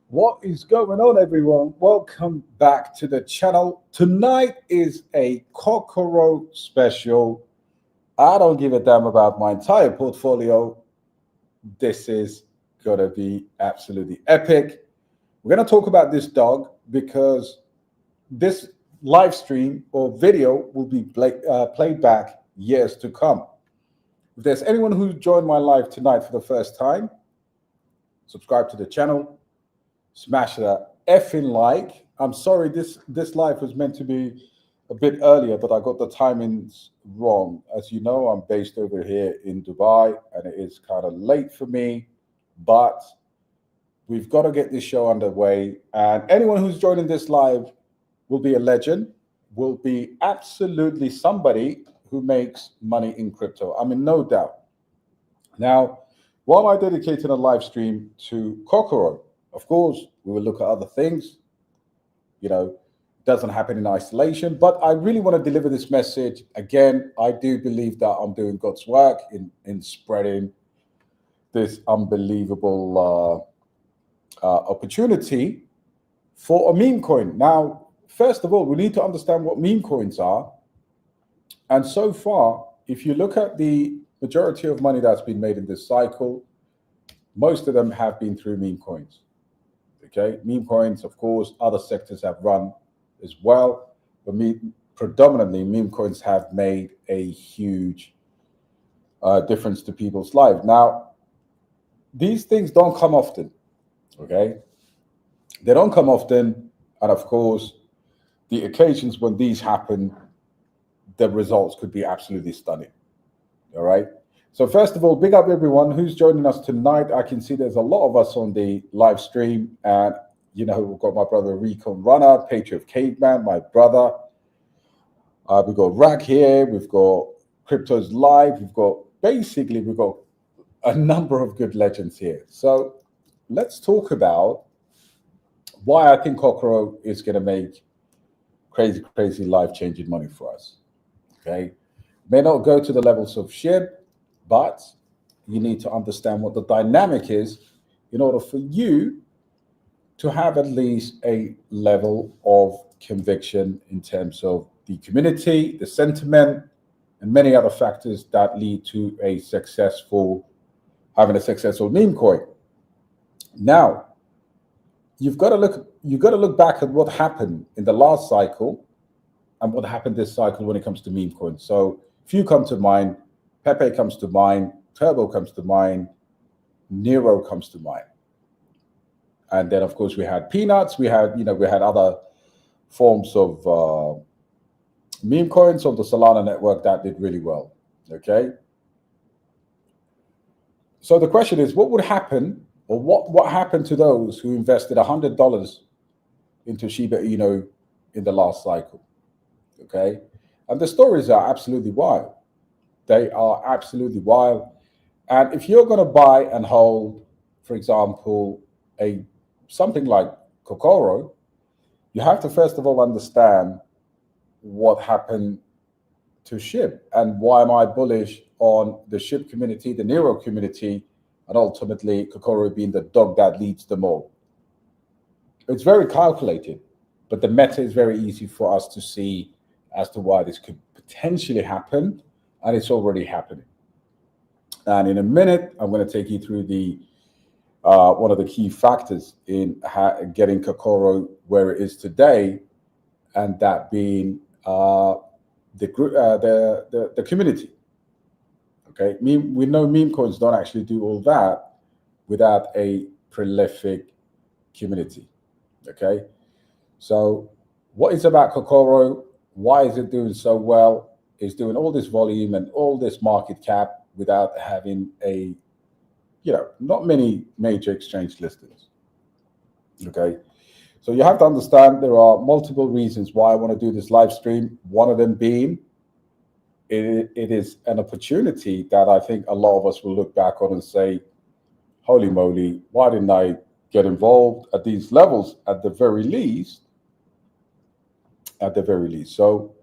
What is going on, everyone? Welcome back to the channel. Tonight is a Kokoro special. I don't give a damn about my entire portfolio. This is going to be absolutely epic. We're going to talk about this dog because this live stream or video will be played back years to come. If there's anyone who joined my live tonight for the first time, subscribe to the channel. Smash that effing like. I'm sorry, this live was meant to be a bit earlier, but I got the timings wrong. As you know, I'm based over here in Dubai, and it is kind of late for me, but we've got to get this show underway. And anyone who's joining this live will be a legend, will be absolutely somebody who makes money in crypto. I mean, no doubt. Now, why am I dedicating a live stream to Kokoro? Of course, we will look at other things. You know, it doesn't happen in isolation, but I really want to deliver this message. Again, I do believe that I'm doing God's work in spreading this unbelievable opportunity for a meme coin. Now, first of all, we need to understand what meme coins are. And so far, if you look at the majority of money that's been made in this cycle, most of them have been through meme coins. Okay, meme coins, of course, other sectors have run as well, but predominantly meme coins have made a huge difference to people's lives. Now, these things don't come often, okay? They don't come often, and of course, the occasions when these happen, the results could be absolutely stunning, all right? So first of all, big up everyone who's joining us tonight. I can see there's a lot of us on the live stream, and you know, we've got my brother Recon Runner, Patriot Caveman, my brother. We've got Rack here, we've got Cryptos Live, we've got a number of good legends here. So let's talk about why I think Kokoro is going to make crazy life-changing money for us. Okay, may not go to the levels of Shib, but you need to understand what the dynamic is in order for you to have at least a level of conviction in terms of the community, the sentiment, and many other factors that lead to having a successful meme coin. Now, you've got to look back at what happened in the last cycle and what happened this cycle when it comes to meme coins. So few come to mind. Pepe comes to mind, Turbo comes to mind, Neiro comes to mind. And then, of course, we had Peanuts. We had other forms of meme coins on the Solana network that did really well, okay? So the question is, what would happen, or what happened to those who invested $100 into Shib and Neiro in the last cycle, okay? And the stories are absolutely wild. They are absolutely wild. And if you're going to buy and hold, for example, something like Kokoro, you have to first of all understand what happened to Shib and why am I bullish on the Shib community, the Neiro community, and ultimately Kokoro being the dog that leads them all. It's very calculated, but the meta is very easy for us to see as to why this could potentially happen. And it's already happening. And in a minute, I'm going to take you through the one of the key factors in getting Kokoro where it is today, and that being the community. Okay, we know meme coins don't actually do all that without a prolific community. Okay, so what is about Kokoro? Why is it doing so well? Is doing all this volume and all this market cap without having not many major exchange listings. Okay, so you have to understand there are multiple reasons why I want to do this live stream. One of them being it is an opportunity that I think a lot of us will look back on and say, holy moly, why didn't I get involved at these levels at the very least? So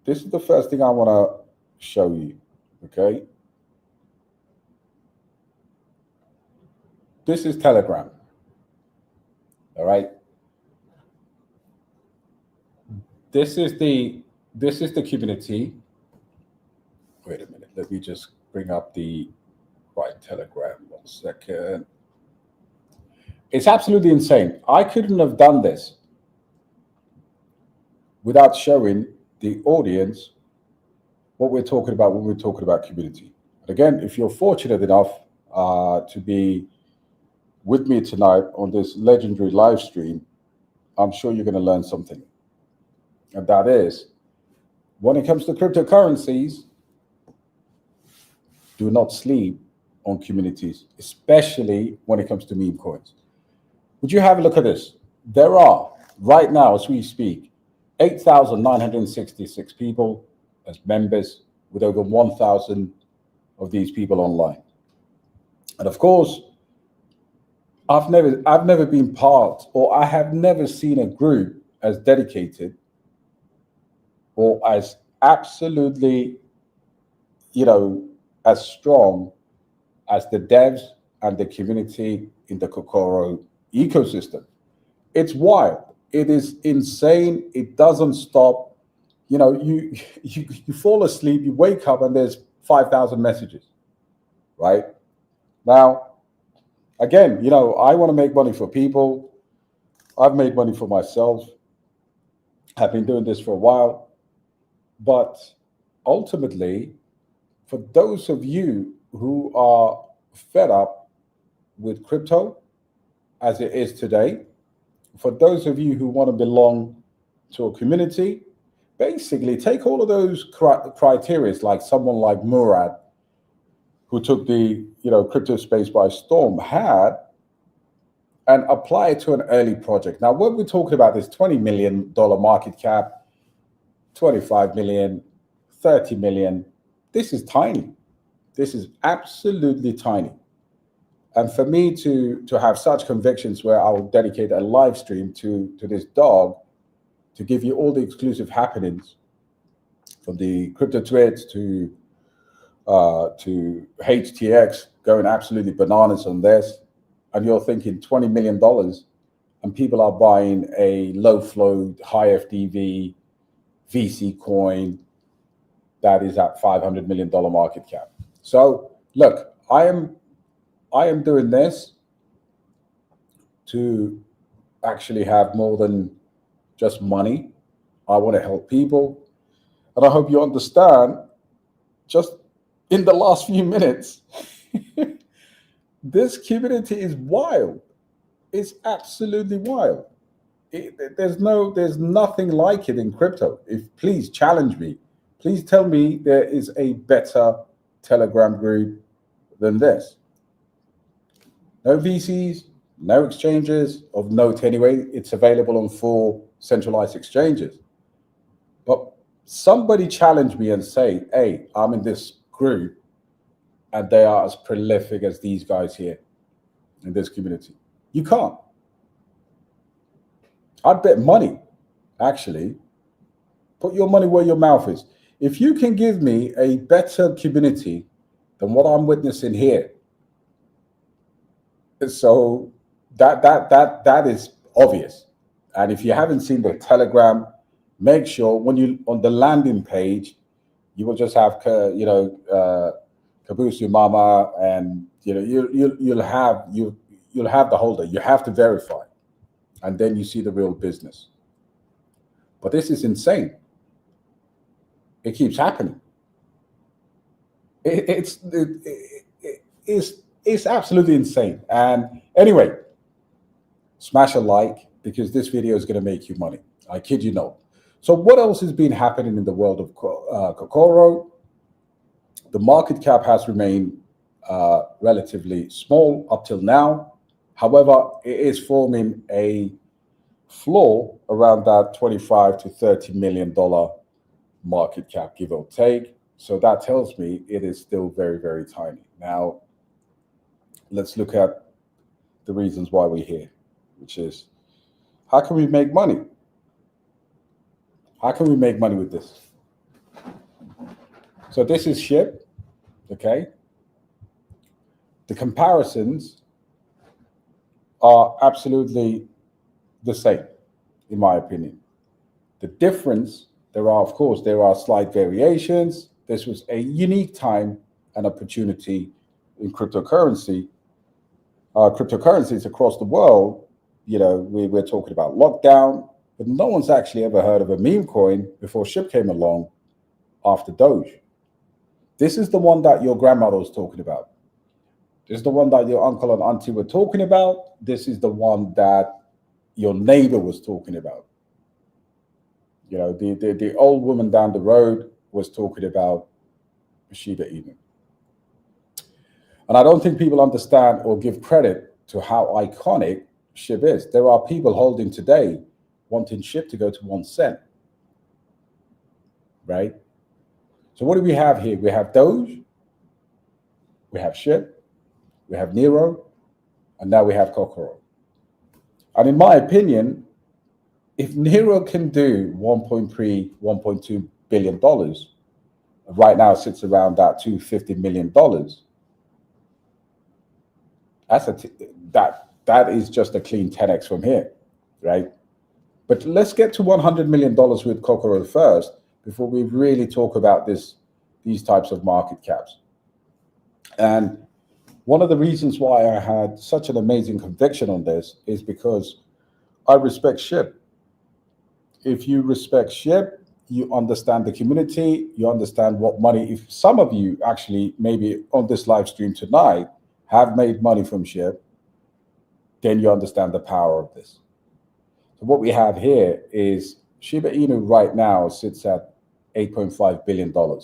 this is the first thing I want to show you, okay? This is Telegram. All right. This is the community. Wait a minute. Let me just bring up the right Telegram. 1 second. It's absolutely insane. I couldn't have done this without showing the audience what we're talking about when we're talking about community. And again, if you're fortunate enough to be with me tonight on this legendary live stream, I'm sure you're going to learn something. And that is, when it comes to cryptocurrencies, do not sleep on communities, especially when it comes to meme coins. Would you have a look at this? There are, right now as we speak, 8,966 people as members, with over 1,000 of these people online. And of course, I've never been part, or I have never seen a group as dedicated or as absolutely, as strong as the devs and the community in the Kokoro ecosystem. It's wild. It is insane. It doesn't stop. You fall asleep, you wake up, and there's 5,000 messages, right? Now, again, I want to make money for people. I've made money for myself. I've been doing this for a while. But ultimately, for those of you who are fed up with crypto as it is today, for those of you who want to belong to a community, basically take all of those criteria, like someone like Murad, who took the crypto space by storm, had, and apply it to an early project. Now, when we're talking about this $20 million market cap, 25 million, 30 million, this is tiny. This is absolutely tiny. And for me to have such convictions where I will dedicate a live stream to this dog to give you all the exclusive happenings from the crypto tweets to HTX going absolutely bananas on this, and you're thinking $20 million, and people are buying a low flow, high FDV VC coin that is at $500 million market cap. So look, I am doing this to actually have more than just money. I want to help people. And I hope you understand, just in the last few minutes, this community is wild. It's absolutely wild. There's nothing like it in crypto. Please challenge me. Please tell me there is a better Telegram group than this. No VCs, no exchanges of note anyway. It's available on 4 centralized exchanges. But somebody challenge me and say, hey, I'm in this group and they are as prolific as these guys here in this community. You can't. I'd bet money, actually. Put your money where your mouth is. If you can give me a better community than what I'm witnessing here, so that is obvious. And if you haven't seen the Telegram, make sure when you on the landing page, you will just have Kabusu Mama, and you'll have the holder. You have to verify, and then you see the real business. But this is insane. It keeps happening. It's absolutely insane. And anyway, smash a like, because this video is going to make you money. I kid you not. So what else has been happening in the world of Kokoro? The market cap has remained relatively small up till now. However, it is forming a floor around that $25 to $30 million market cap, give or take. So that tells me it is still very, very tiny. Now, let's look at the reasons why we're here, which is, how can we make money? How can we make money with this? So this is Shib, okay? The comparisons are absolutely the same, in my opinion. The difference, there are slight variations. This was a unique time and opportunity in cryptocurrencies across the world. We're talking about lockdown, but no one's actually ever heard of a meme coin before Shib came along after Doge. This is the one that your grandmother was talking about. This is the one that your uncle and auntie were talking about. This is the one that your neighbor was talking about. The old woman down the road was talking about Shiba Inu. And I don't think people understand or give credit to how iconic Shib is. There are people holding today wanting Shib to go to 1 cent, right? So what do we have here? We have Doge, we have Shib, we have Neiro, and now we have Kokoro. And in my opinion, if Neiro can do $1.2 billion, right now sits around that $250 million, that is just a clean 10x from here, right? But let's get to $100 million with Kokoro first before we really talk about these types of market caps. And one of the reasons why I had such an amazing conviction on this is because I respect Shib. If you respect Shib, you understand the community, you understand what money, if some of you actually maybe on this live stream tonight have made money from Shib, then you understand the power of this. So what we have here is Shiba Inu right now sits at $8.5 billion. Do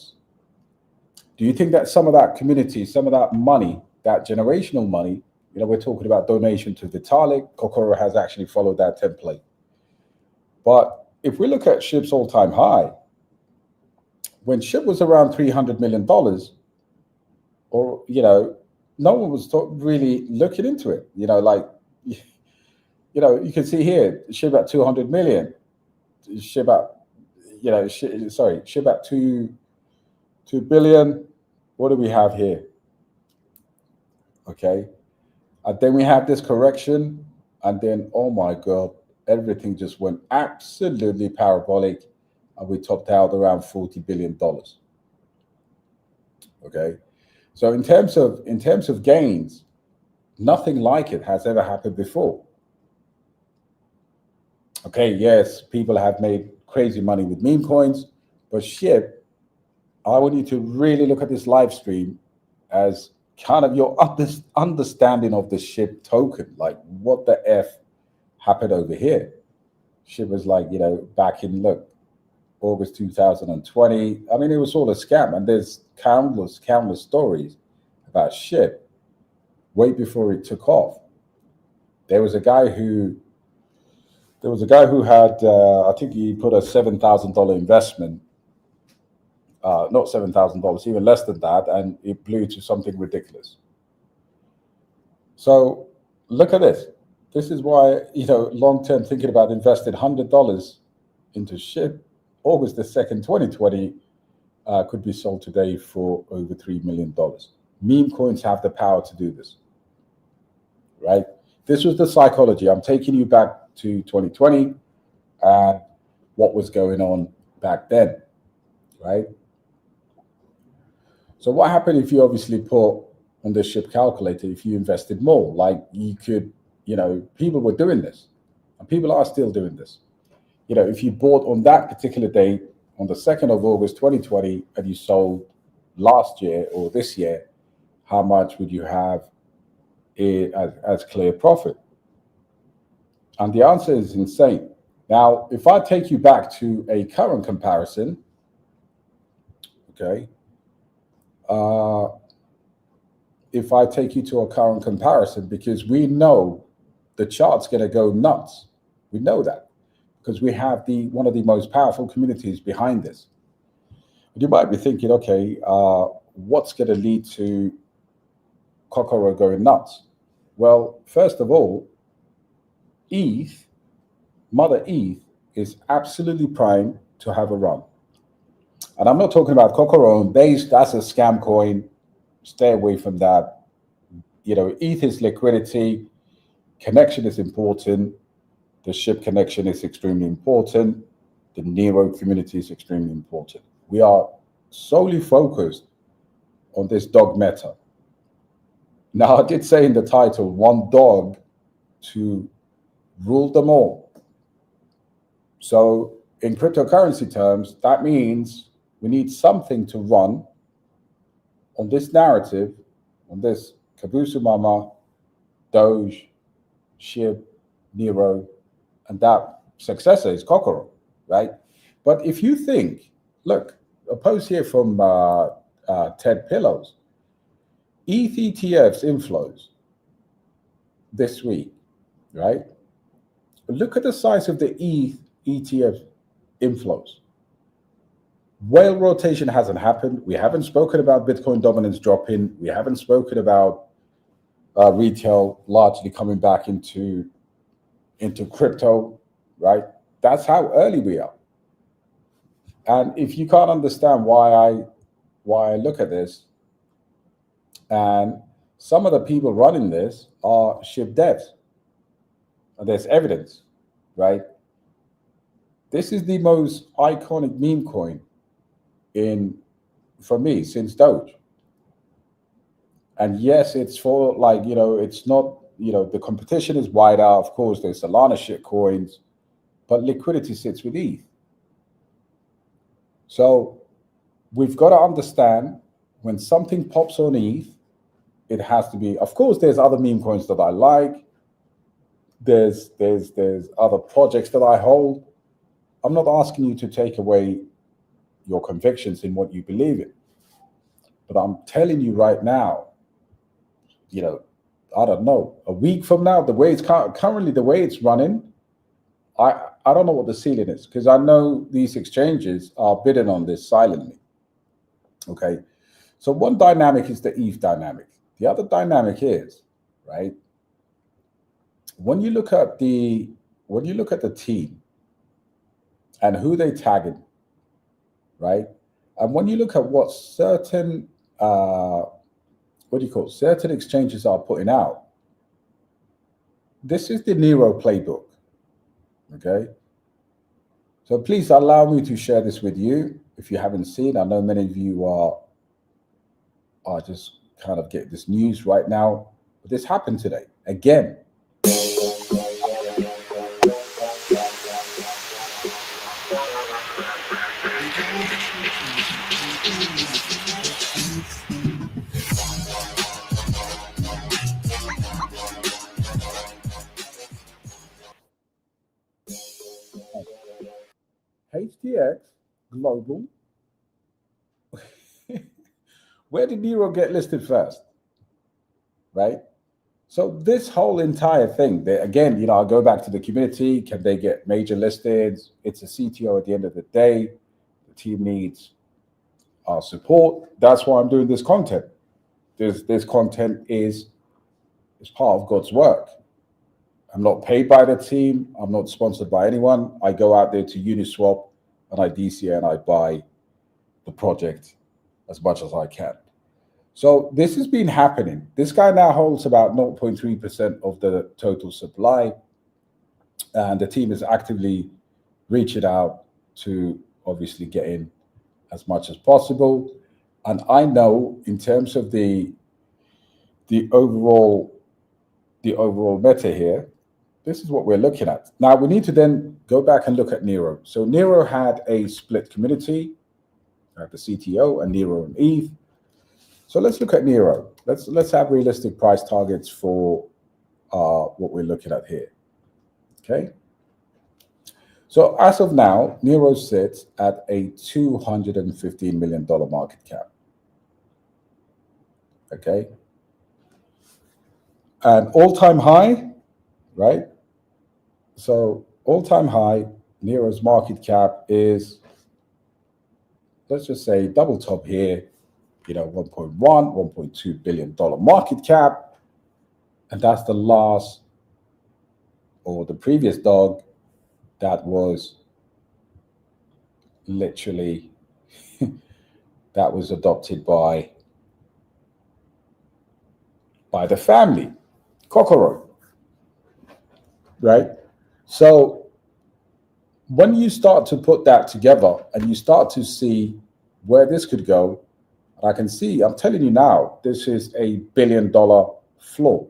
you think that some of that community, some of that money, that generational money, we're talking about donation to Vitalik, Kokoro has actually followed that template. But if we look at Shib's all-time high, when Shib was around $300 million, or, no one was really looking into it. You can see here, Shib at 200 million, Shib at 2 billion. What do we have here? Okay. And then we have this correction, and then, oh my God, everything just went absolutely parabolic, and we topped out around $40 billion. Okay. So in terms of gains, nothing like it has ever happened before. Okay, yes, people have made crazy money with meme coins, but Shib, I want you to really look at this live stream as kind of your understanding of the Shib token. Like, what the F happened over here? Shib was like, back in, August 2020. I mean, it was all a scam. And there's countless stories about Shib way before it took off. There was a guy who had, I think he put a $7,000 investment, not $7,000, even less than that, and it blew to something ridiculous. So look at this. This is why, long-term thinking about investing $100 into Shib, August the 2nd, 2020, could be sold today for over $3 million. Meme coins have the power to do this, right? This was the psychology. I'm taking you back to 2020 and what was going on back then, right? So what happened if you obviously put on the Shib calculator, if you invested more? Like, you could, people were doing this, and people are still doing this. If you bought on that particular date, on the 2nd of August 2020, and you sold last year or this year, how much would you have as clear profit? And the answer is insane. Now, if I take you back to a current comparison, okay, if I take you to a current comparison, because we know the chart's going to go nuts. We know that because we have one of the most powerful communities behind this. But you might be thinking, okay, what's going to lead to Kokoro going nuts? Well, first of all, ETH, Mother ETH, is absolutely primed to have a run. And I'm not talking about Kokoro and Base. That's a scam coin. Stay away from that. ETH is liquidity. Connection is important. The Shib connection is extremely important. The Neiro community is extremely important. We are solely focused on this dog meta. Now, I did say in the title, one dog to rule them all. So in cryptocurrency terms, that means we need something to run on this narrative, on this Kabusu Mama, Doge, Shib, Neiro, and that successor is Kokoro, right? But if you think, look, a post here from Ted Pillows, ETH ETFs inflows this week, right? Look at the size of the ETH ETF inflows. Whale rotation hasn't happened. We haven't spoken about Bitcoin dominance dropping. We haven't spoken about retail largely coming back into crypto, right? That's how early we are. And if you can't understand why I look at this, and some of the people running this are Shib devs, and there's evidence, right? This is the most iconic meme coin for me since Doge. And yes, it's for it's not, the competition is wider. Of course, there's Solana shit coins, but liquidity sits with ETH. So we've got to understand when something pops on ETH, it has to be, of course, there's other meme coins that I like. There's other projects that I hold. I'm not asking you to take away your convictions in what you believe in. But I'm telling you right now, I don't know, a week from now, the way it's currently the way it's running, I don't know what the ceiling is, because I know these exchanges are bidding on this silently. Okay. So one dynamic is the ETH dynamic. The other dynamic is, right, when you look at the team and who they tagging, right, and when you look at what certain certain exchanges are putting out, this is the Neiro playbook. Okay, so please allow me to share this with you if you haven't seen. I know many of you are just kind of getting this news right now, but this happened today again. HTX Global. Where did Neiro get listed first? Right? So this whole entire thing, again, I go back to the community. Can they get major listings? It's a CTO at the end of the day. The team needs our support. That's why I'm doing this content. This content is part of God's work. I'm not paid by the team. I'm not sponsored by anyone. I go out there to Uniswap and I DCA and I buy the project as much as I can. So this has been happening. This guy now holds about 0.3% of the total supply. And the team is actively reaching out to obviously get in as much as possible. And I know in terms of the overall meta here, this is what we're looking at. Now we need to then go back and look at Neiro. So Neiro had a split community, the CTO and Neiro and ETH. So let's look at Neiro. Let's have realistic price targets for what we're looking at here. Okay. So as of now, Neiro sits at a $215 million market cap. Okay. An all-time high, right? So all-time high, Neiro's market cap is, let's just say double top here, $1.1, $1.2 billion market cap. And that's the last or the previous dog that was literally, that was adopted by the family, Kokoro, right? So when you start to put that together and you start to see where this could go, and I can see, I'm telling you now, this is a $1 billion floor,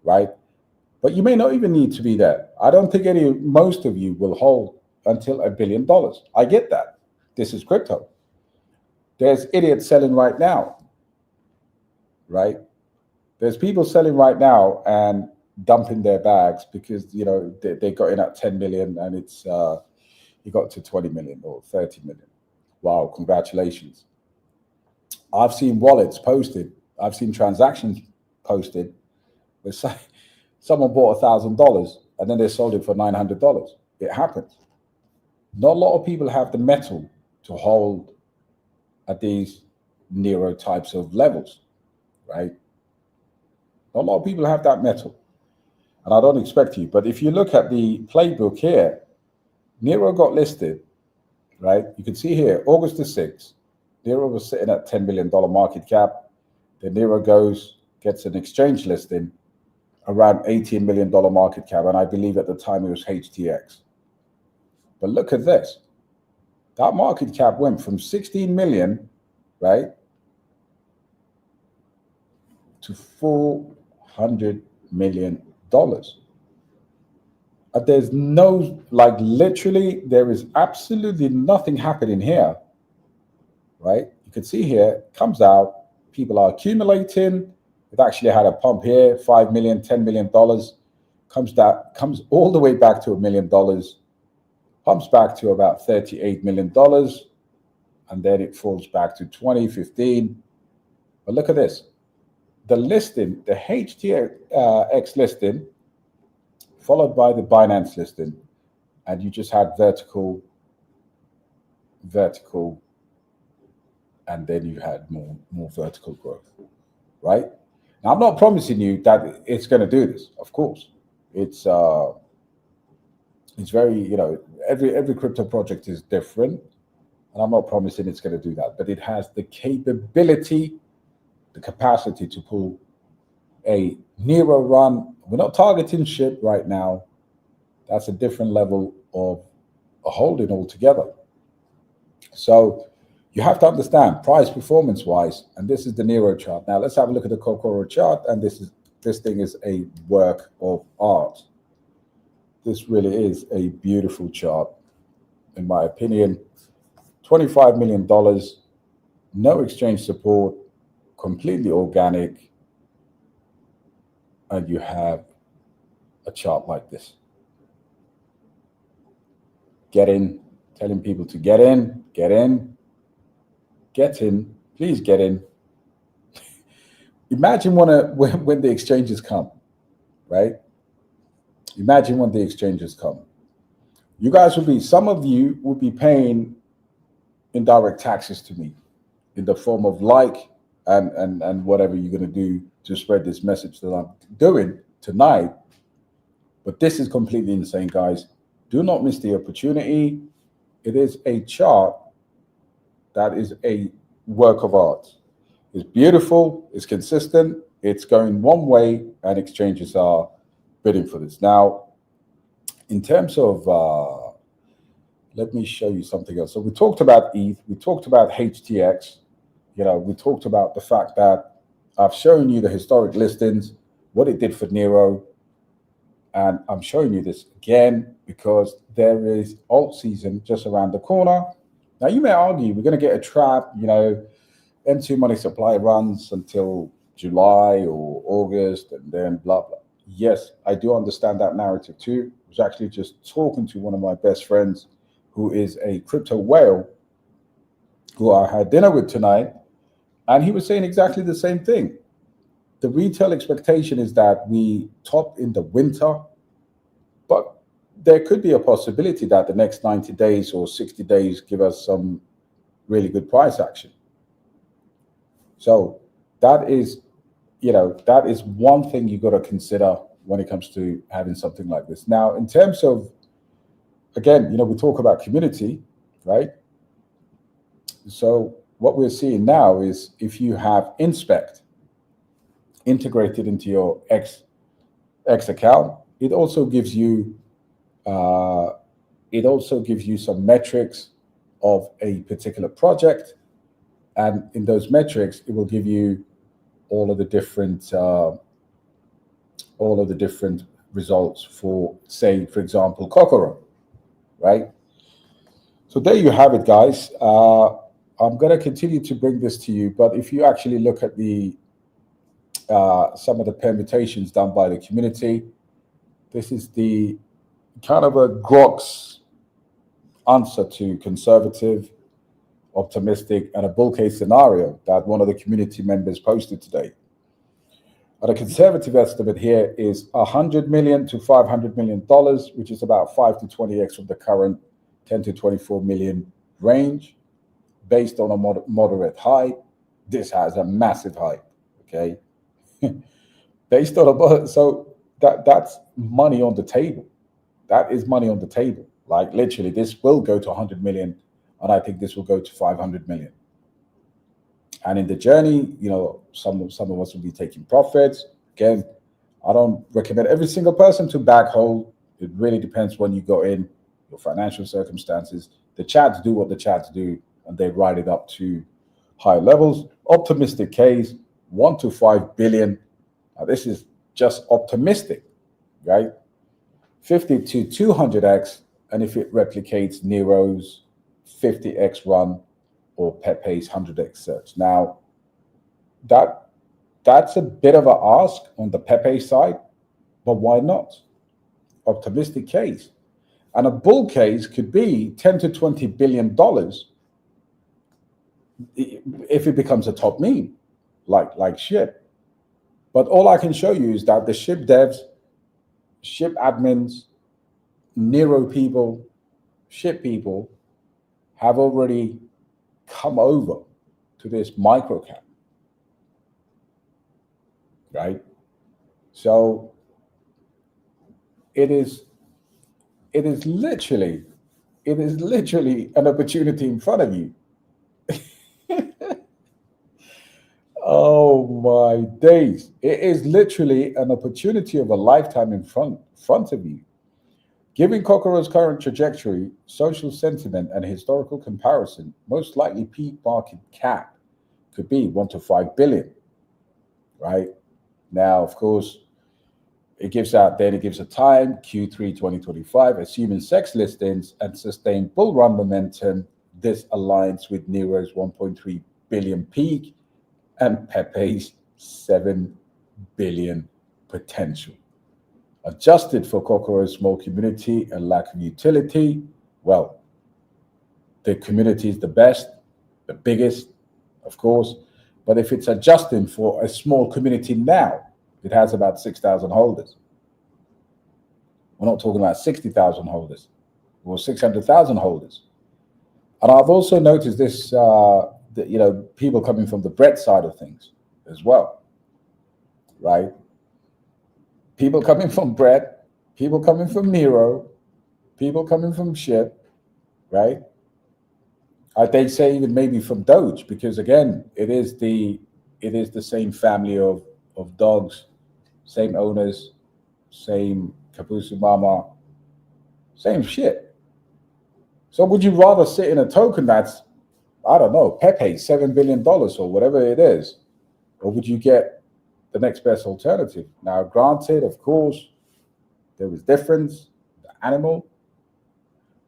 right? But you may not even need to be there. I don't think most of you will hold until $1 billion. I get that. This is crypto. There's idiots selling right now, right? There's people selling right now and dumping their bags because, they got in at 10 million and it's you got to 20 million or 30 million. Wow, congratulations. I've seen wallets posted. I've seen transactions posted where someone bought $1,000 and then they sold it for $900. It happens. Not a lot of people have the metal to hold at these Neiro types of levels, right? Not a lot of people have that metal. And I don't expect you. But if you look at the playbook here, Neiro got listed, right? You can see here, August the 6th, Neiro was sitting at $10 million market cap. Then Neiro gets an exchange listing around $18 million market cap. And I believe at the time it was HTX. But look at this. That market cap went from 16 million, right, to $400 million. There's no, literally, there is absolutely nothing happening here, right? You can see here, comes out, people are accumulating. It actually had a pump here, $5 million, $10 million, comes all the way back to $1 million, pumps back to about $38 million, and then it falls back to 20, 15. But look at this. The listing, the HTX listing, followed by the Binance listing, and you just had vertical, and then you had more vertical growth, right? Now, I'm not promising you that it's going to do this, of course. It's very, every crypto project is different, and I'm not promising it's going to do that, but it has the capability, the capacity to pull a Neiro run. We're not targeting Shib right now. That's a different level of a holding altogether. So you have to understand price performance wise, and this is the Neiro chart. Now let's have a look at the Kokoro chart, and this thing is a work of art. This really is a beautiful chart, in my opinion. $25 million, no exchange support, completely organic, and you have a chart like this. Get in, telling people to get in, please get in. Imagine when the exchanges come, right? Imagine when the exchanges come. You guys some of you will be paying indirect taxes to me in the form of and whatever you're going to do to spread this message that I'm doing tonight. But this is completely insane, guys. Do not miss the opportunity. It is a chart that is a work of art. It's beautiful, it's consistent, it's going one way, and exchanges are bidding for this. Now, in terms of, let me show you something else. So we talked about ETH, we talked about HTX, we talked about the fact that I've shown you the historic listings, what it did for Neiro, and I'm showing you this again because there is alt season just around the corner. Now you may argue we're going to get a trap, M2 money supply runs until July or August and then blah, blah. Yes, I do understand that narrative too. I was actually just talking to one of my best friends who is a crypto whale who I had dinner with tonight, and he was saying exactly the same thing. The retail expectation is that we top in the winter, but there could be a possibility that the next 90 days or 60 days give us some really good price action. So that is, that is one thing you got to consider when it comes to having something like this. Now, in terms of, again, we talk about community, right? So what we're seeing now is if you have Inspect integrated into your X account, it also gives you It also gives you some metrics of a particular project, and in those metrics, it will give you all of the different results for, say, for example, Kokoro, right? So there you have it, guys. I'm going to continue to bring this to you, but if you actually look at the some of the permutations done by the community, this is the kind of a Grok's answer to conservative, optimistic, and a bull case scenario that one of the community members posted today. And a conservative estimate here is $100 million to $500 million, which is about 5 to 20x of the current 10 to 24 million range, based on a moderate high. This has a massive high, okay? Based on so that's money on the table. That is money on the table. Like literally, this will go to 100 million, and I think this will go to 500 million. And in the journey, you know, some of us will be taking profits. Again, I don't recommend every single person to backhold. It really depends when you go in, your financial circumstances. The chats do what the chats do, and they ride it up to high levels. Optimistic case, 1 to 5 billion. Now, this is just optimistic, right? 50 to 200x, and if it replicates Neiro's 50x run or Pepe's 100x search. Now, that's a bit of an ask on the Pepe side, but why not? Optimistic case. And a bull case could be 10 to 20 billion dollars if it becomes a top meme, like Shib. But all I can show you is that the Shib devs, Shib admins, Neiro people, Shib people have already come over to this microcap, right? So it is literally an opportunity in front of you. Oh my days. It is literally an opportunity of a lifetime in front of you. Given Kokoro's current trajectory, social sentiment, and historical comparison, most likely peak market cap could be 1 to 5 billion, right? Now, of course, it gives a time, Q3 2025, assuming sex listings and sustained bull run momentum. This aligns with Neiro's 1.3 billion peak and Pepe's 7 billion potential. Adjusted for Kokoro's small community and lack of utility, well, the community is the best, the biggest, of course, but if it's adjusting for a small community now, it has about 6,000 holders. We're not talking about 60,000 holders or 600,000 holders. And I've also noticed this, that, you know, people coming from the Brett side of things as well, right? People coming from Brett, people coming from Neiro, people coming from Shib, right? They say even maybe from Doge, because again, it is the same family of dogs, same owners, same Kapusu Mama, same shit. So would you rather sit in a token that's, I don't know, Pepe, $7 billion or whatever it is, or would you get the next best alternative? Now, granted, of course, there was difference, the animal,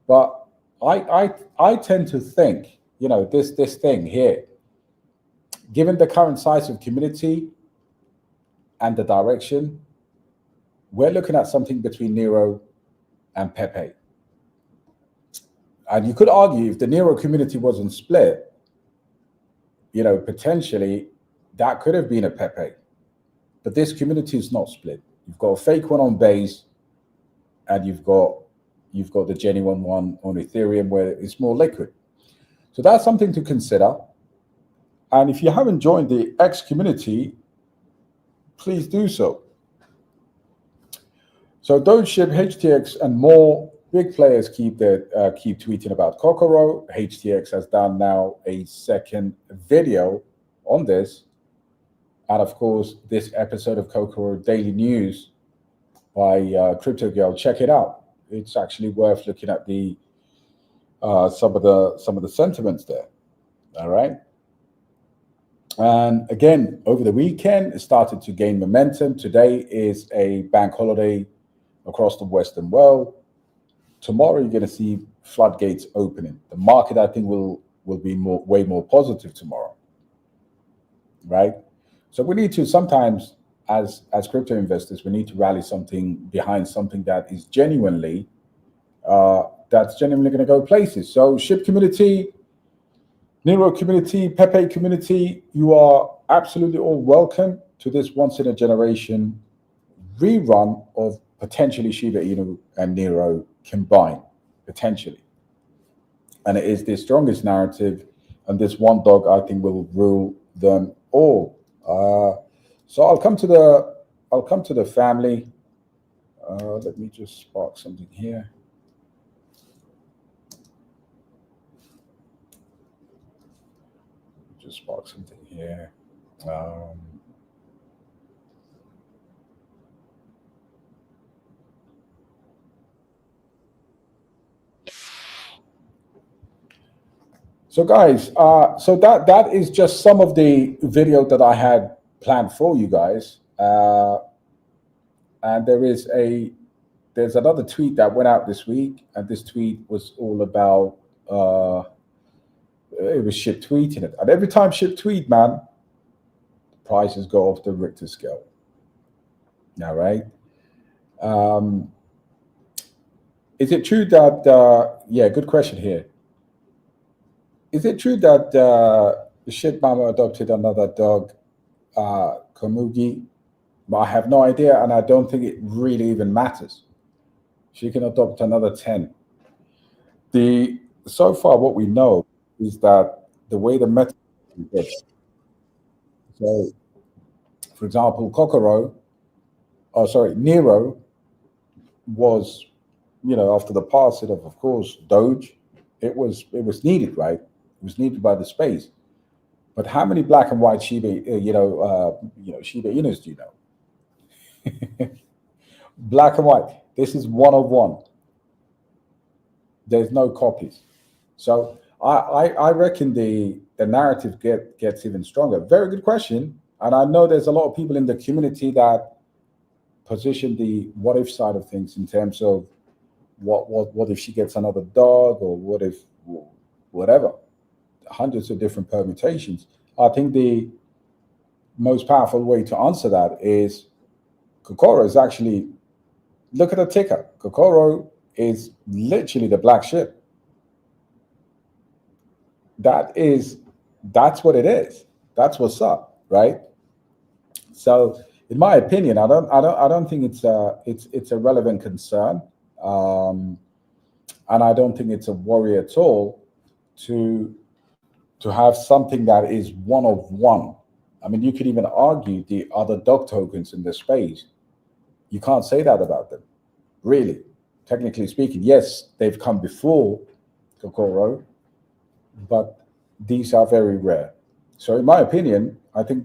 but I tend to think, you know, this thing here, given the current size of community and the direction, we're looking at something between Neiro and Pepe. And you could argue if the Neiro community wasn't split, you know, potentially that could have been a Pepe. But this community is not split. You've got a fake one on base, and you've got the genuine one on Ethereum where it's more liquid. So that's something to consider. And if you haven't joined the X community, please do so. So Doge, Shib, HTX, and more big players keep tweeting about Kokoro. HTX has done now a second video on this. And of course, this episode of Kokoro Daily News by Crypto Girl, check it out. it's actually worth looking at the some of the sentiments there. All right. And again, over the weekend, it started to gain momentum. Today is a bank holiday across the Western world. Tomorrow, you're going to see floodgates opening. The market, I think, will be way more positive tomorrow, right? So we need to sometimes, as crypto investors, we need to rally something behind something that is genuinely going to go places. So Shib community, Neiro community, Pepe community, you are absolutely all welcome to this once in a generation rerun of potentially Shiba Inu and Neiro combined, potentially. And it is the strongest narrative, and this one dog, I think, will rule them all. So I'll come to the family. Let me just spark something here. Spark something here. So guys, so that is just some of the video that I had planned for you guys. And there's another tweet that went out this week, and this tweet was all about it was Shib tweeting it. And every time Shib tweet, man, prices go off the Richter scale. All right. Is it true that yeah, good question here. Is it true that the Shib mama adopted another dog, Komugi? I have no idea, and I don't think it really even matters. She can adopt another 10. So far what we know is that the way the meta gets. So, for example, Neiro was, after the passing of course, Doge, it was needed, right? It was needed by the space. But how many black and white Shiba Inus do you know? Black and white. This is one of one. There's no copies. So I reckon the narrative gets even stronger. Very good question. And I know there's a lot of people in the community that position the what if side of things in terms of what if she gets another dog, or what if whatever. Hundreds of different permutations. I think the most powerful way to answer that is Kokoro is actually, look at the ticker. Kokoro is literally the black ship. That's what it is. That's what's up, right? So, in my opinion, I don't think it's a relevant concern, and I don't think it's a worry at all to have something that is one of one. I mean, you could even argue the other dog tokens in the space. You can't say that about them, really. Technically speaking, yes, they've come before Kokoro, but these are very rare. So in my opinion, I think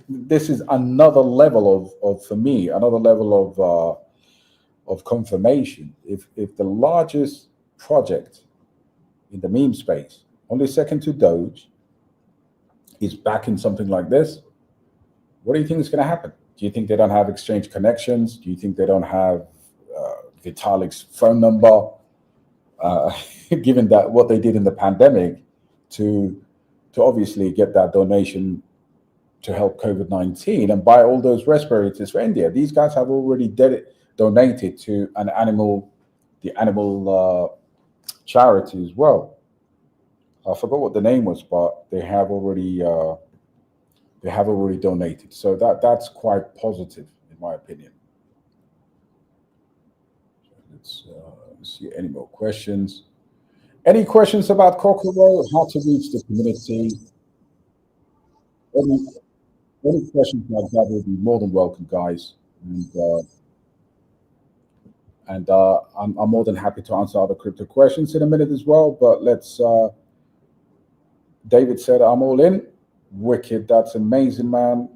this is another level of for me, another level of confirmation. If the largest project in the meme space, only second to Doge, is backing something like this, what do you think is going to happen? Do you think they don't have exchange connections? Do you think they don't have Vitalik's phone number? Given that what they did in the pandemic to obviously get that donation to help COVID-19 and buy all those respirators for India, these guys have already donated to the animal charity as well. I forgot what the name was, but they have already donated. So that's quite positive in my opinion. Let's see any more questions. Any questions about Kokoro? How to reach the community? Any questions like that will be more than welcome, guys. And I'm more than happy to answer other crypto questions in a minute as well. But let's. David said, "I'm all in." Wicked. That's amazing, man.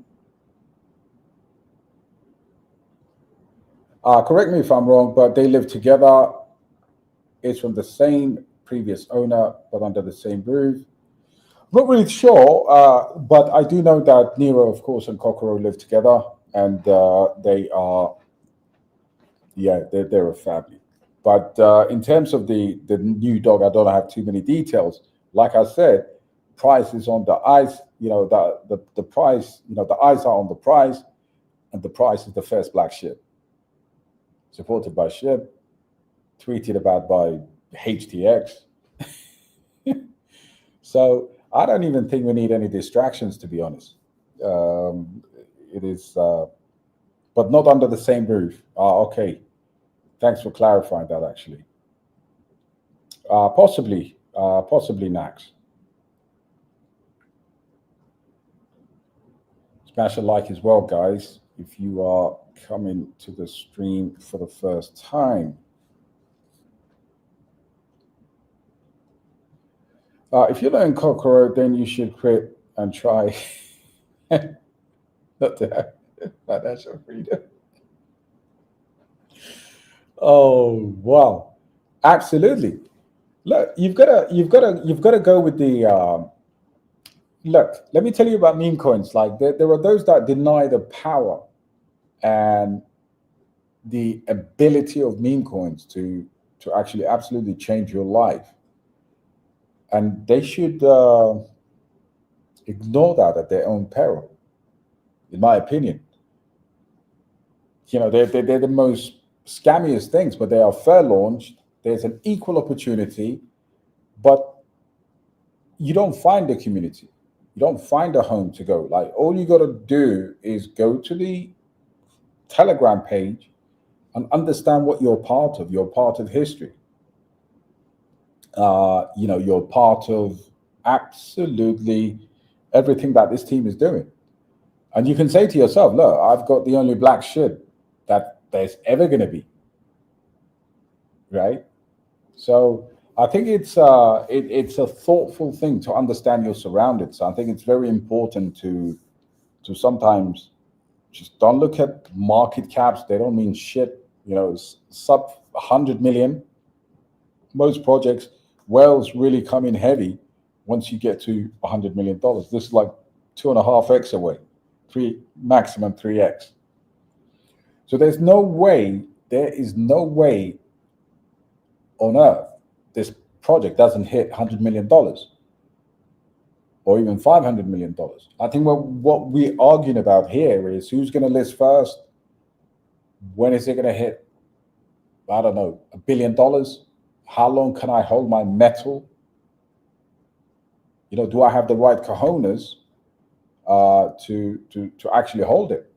Correct me if I'm wrong, but they live together. It's from the same previous owner, but under the same roof. Not really sure, but I do know that Neiro, of course, and Kokoro live together, and they are, yeah, they're a family. But in terms of the new dog, I don't have too many details. Like I said, price is on the ice. You know, the price. You know, the eyes are on the price, and the price is the first black ship, supported by Shib, tweeted about by HTX. So I don't even think we need any distractions, to be honest. It is, but not under the same roof. Okay, thanks for clarifying that. Actually, possibly Nax. Smash a like as well, guys, if you are coming to the stream for the first time. If you're not in Kokoro, then you should quit and try not to have financial freedom. Oh wow, absolutely. Look, you've got to go with the. Look, let me tell you about meme coins. Like there are those that deny the power and the ability of meme coins to actually absolutely change your life, and they should ignore that at their own peril, in my opinion. You know, they're the most scammiest things, but they are fair launched. There's an equal opportunity, but you don't find a community. You don't find a home to go. Like all you got to do is go to the Telegram page and understand what you're part of. You're part of history. You know, you're part of absolutely everything that this team is doing. And you can say to yourself, look, I've got the only black shit that there's ever going to be. Right? So I think it's a thoughtful thing to understand your surroundings. I think it's very important to sometimes just don't look at market caps. They don't mean shit. You know, sub 100 million. Most projects, whales really come in heavy once you get to $100 million. This is like 2.5x away, maximum 3x. So there is no way on earth this project doesn't hit $100 million or even $500 million. I think what we're arguing about here is who's going to list first. When is it going to hit? I don't know, $1 billion. How long can I hold my metal? You know, do I have the right cojones to actually hold it?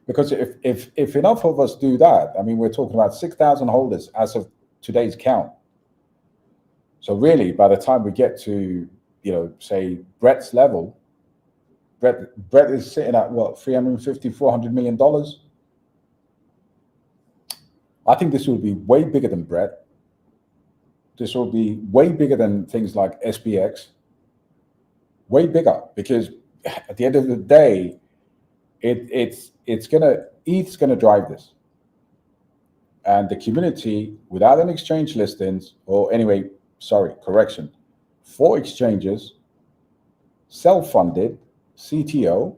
Because if enough of us do that, I mean, we're talking about 6,000 holders as of today's count. So really, by the time we get to, you know, say Brett's level, Brett is sitting at what, $350, $400 million. I think this will be way bigger than Brett. This will be way bigger than things like SPX. Way bigger, because at the end of the day, ETH's gonna drive this, and the community without an exchange listings, or anyway, sorry, correction, 4 exchanges, self-funded CTO,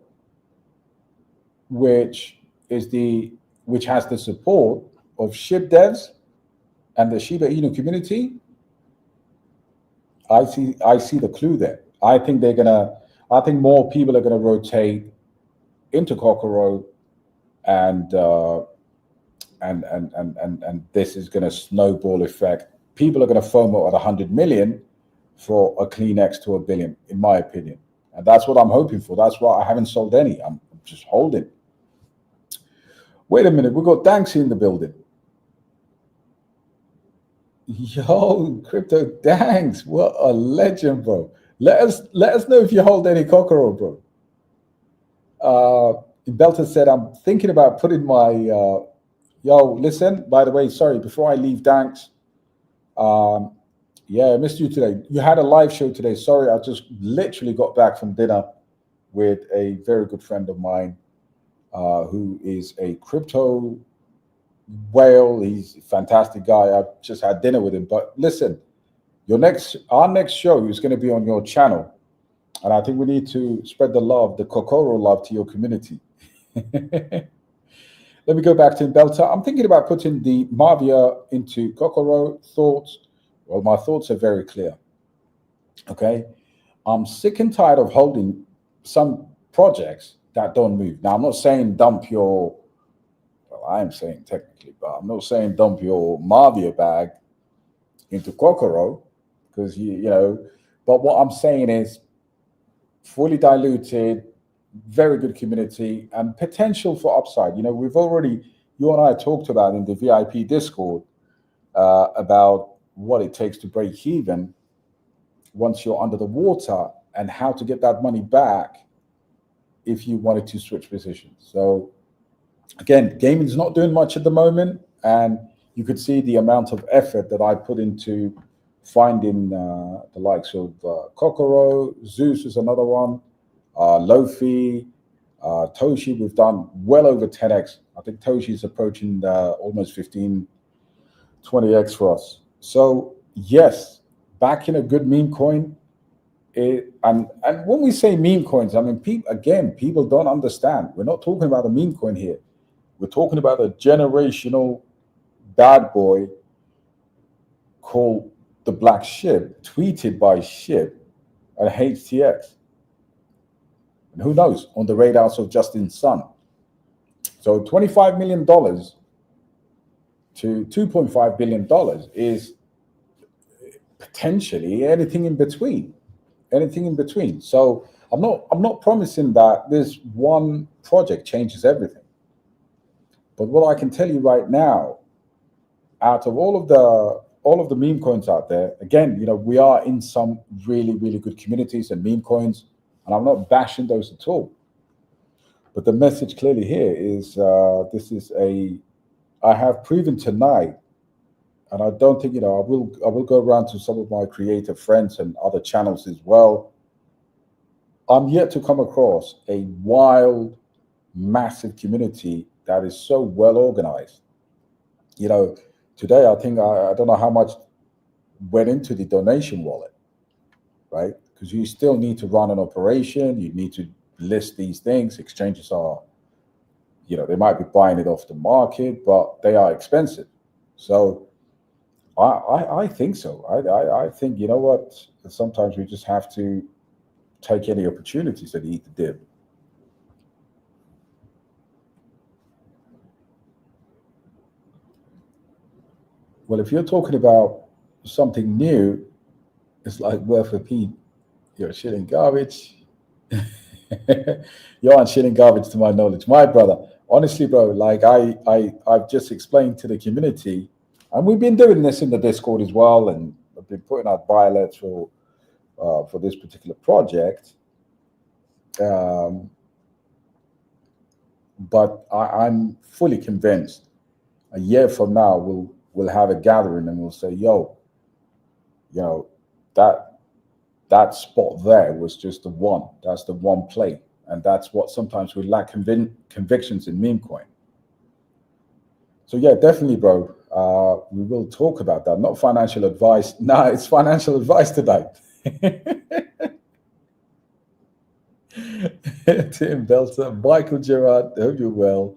which has the support of SHIB devs and the Shiba Inu community. I see the clue there. I think more people are gonna rotate into Kokoro, and this is gonna snowball effect. People are gonna FOMO at 100 million for a clean X to $1 billion, in my opinion. And that's what I'm hoping for. That's why I haven't sold any. I'm just holding. Wait a minute, we got Danksy in the building. Yo, Crypto Danks, what a legend, bro. Let us know if you hold any Kokoro, bro. Belton said, I'm thinking about putting my yo, listen, by the way, sorry, before I leave Danks, yeah, I missed you today. You had a live show today. Sorry, I just literally got back from dinner with a very good friend of mine who is a crypto whale. He's a fantastic guy. I've just had dinner with him. But listen, our next show is going to be on your channel, and I think we need to spread the love, the Kokoro love, to your community. Let me go back to Belta. I'm thinking about putting the Mavia into Kokoro. Thoughts? Well, my thoughts are very clear. Okay, I'm sick and tired of holding some projects that don't move. Now, I'm not saying dump your, well, I am saying technically, but I'm not saying dump your Mavia bag into Kokoro, because you know, but what I'm saying is fully diluted, very good community and potential for upside. You know, we've already, you and I talked about in the VIP Discord about what it takes to break even once you're under the water and how to get that money back if you wanted to switch positions. So again, gaming is not doing much at the moment, and you could see the amount of effort that I put into finding the likes of Kokoro. Zeus is another one, Lofi, Toshi. We've done well over 10x. I think Toshi is approaching almost 15, 20x for us. So yes, back in a good meme coin. And when we say meme coins, I mean, people don't understand. We're not talking about a meme coin here. We're talking about a generational bad boy called the Black Shib, tweeted by Shib at HTX. And who knows, on the radars of Justin Sun. So $25 million to $2.5 billion is potentially anything in between. Anything in between. So I'm not promising that this one project changes everything. But what I can tell you right now, out of all of the meme coins out there, again, you know, we are in some really, really good communities and meme coins, and I'm not bashing those at all. But the message clearly here is I have proven tonight, and I don't think, you know, I will go around to some of my creative friends and other channels as well. I'm yet to come across a wild, massive community that is so well organized. You know, today I think I don't know how much went into the donation wallet, right? Because you still need to run an operation. You need to list these things. Exchanges are, you know, they might be buying it off the market, but they are expensive. So I think so. I think, you know what, sometimes we just have to take any opportunities that eat the dip. Well, if you're talking about something new, it's like worth a peep. You're shitting garbage. You aren't shitting garbage to my knowledge. My brother, honestly, bro, like I've just explained to the community, and we've been doing this in the Discord as well, and I've been putting out bilateral for this particular project. But I'm fully convinced a year from now we'll have a gathering and we'll say, yo, you know, that spot there was just the one. That's the one play. And that's what sometimes we lack convictions in meme coin. So yeah, definitely, bro. We will talk about that. Not financial advice. No, it's financial advice tonight. Tim Belter, Michael Gerard, hope you're well.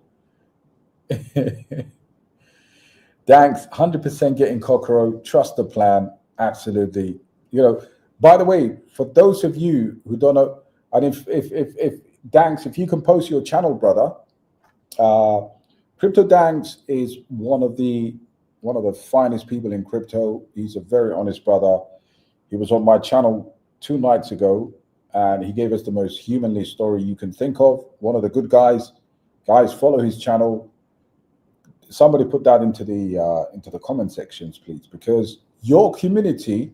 Thanks, 100% getting Kokoro. Trust the plan. Absolutely. You know, by the way, for those of you who don't know, and if Danks, if you can post your channel, brother, Crypto Danks is one of the finest people in crypto. He's a very honest brother. He was on my channel 2 nights ago, and he gave us the most humanly story you can think of. One of the good guys. Guys, follow his channel. Somebody put that into the comment sections, please, because your community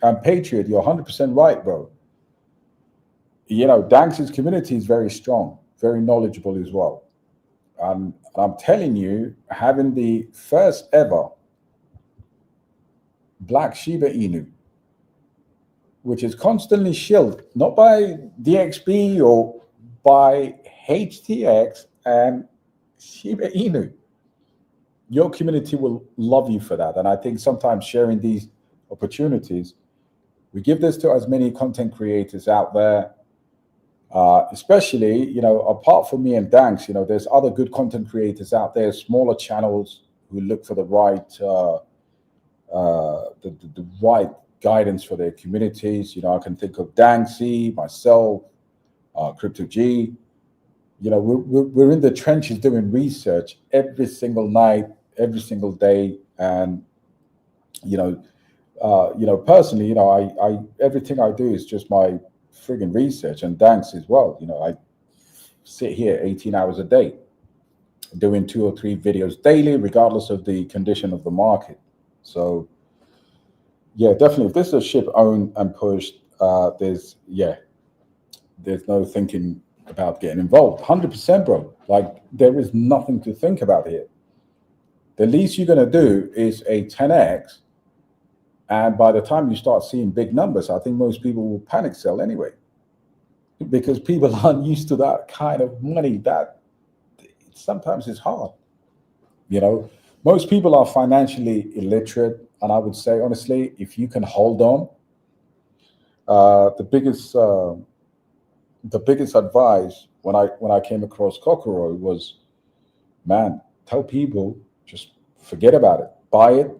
and Patriot, you're 100% right, bro. You know, Danks' community is very strong, very knowledgeable as well. And I'm telling you, having the first ever Black Shiba Inu, which is constantly shilled, not by DXB or by HTX and Shiba Inu. your community will love you for that. And I think sometimes sharing these opportunities, we give this to as many content creators out there, especially, you know, apart from me and Danks, you know, there's other good content creators out there, smaller channels who look for the right, the right guidance for their communities. You know, I can think of Danksy, myself, Crypto G. You know, we're in the trenches doing research every single night, every single day, and you know, personally, you know, I everything I do is just my friggin' research, and Danks as well. You know, I sit here 18 hours a day, doing 2 or 3 videos daily, regardless of the condition of the market. So, yeah, definitely, if this is a ship owned and pushed, there's no thinking about getting involved. 100%, bro. Like, there is nothing to think about here. The least you're going to do is a 10x, and by the time you start seeing big numbers, I think most people will panic sell anyway, because people aren't used to that kind of money. That sometimes it's hard. You know, most people are financially illiterate, and I would say, honestly, if you can hold on, the biggest advice when I came across Kokoro was, man, tell people just forget about it, buy it,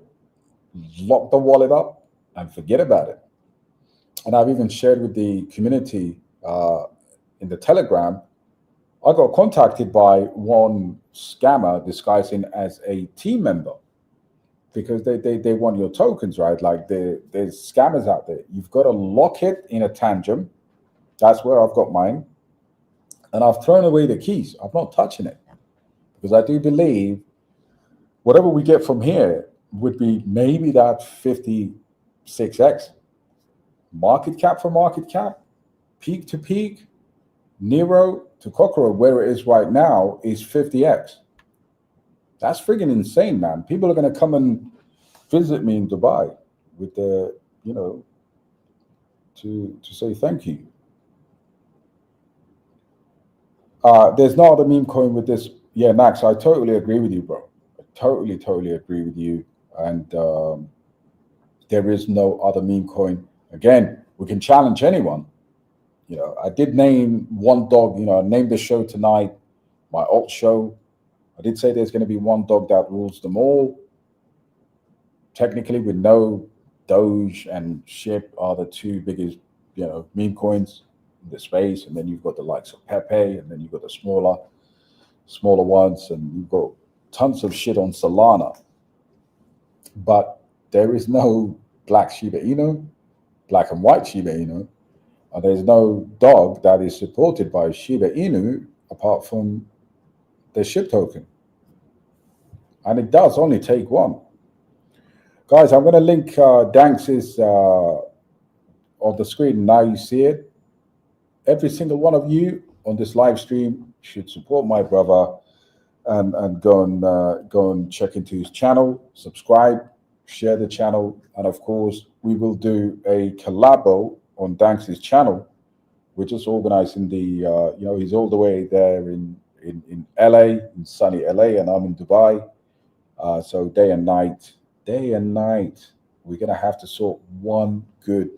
lock the wallet up, and forget about it. And I've even shared with the community in the Telegram. I got contacted by one scammer disguising as a team member, because they want your tokens, right? Like, there's scammers out there. You've got to lock it in a tantrum. That's where I've got mine. And I've thrown away the keys. I'm not touching it, because I do believe whatever we get from here would be maybe that 56x. Market cap for market cap, peak to peak, Neiro to Kokoro, where it is right now, is 50x. That's friggin' insane, man. People are going to come and visit me in Dubai with the, you know, to say thank you. There's no other meme coin with this. Yeah, Max, I totally agree with you, bro. I totally agree with you. And there is no other meme coin. Again, we can challenge anyone. You know, I did name one dog. You know, I named the show tonight my alt show. I did say there's going to be one dog that rules them all. Technically, we know Doge and Shib are the 2 biggest, you know, meme coins in the space, and then you've got the likes of Pepe, and then you've got the smaller ones, and you've got tons of shit on Solana. But there is no black Shiba Inu, black and white Shiba Inu, and there's no dog that is supported by Shiba Inu apart from the SHIB token. And it does only take one. Guys, I'm going to link Danks's on the screen. Now you see it. Every single one of you on this live stream should support my brother and go and check into his channel, subscribe, share the channel, and of course we will do a collabo on Danks's channel. We're just organizing the you know, he's all the way there in LA, in sunny LA, and I'm in Dubai. So day and night, we're gonna have to sort one good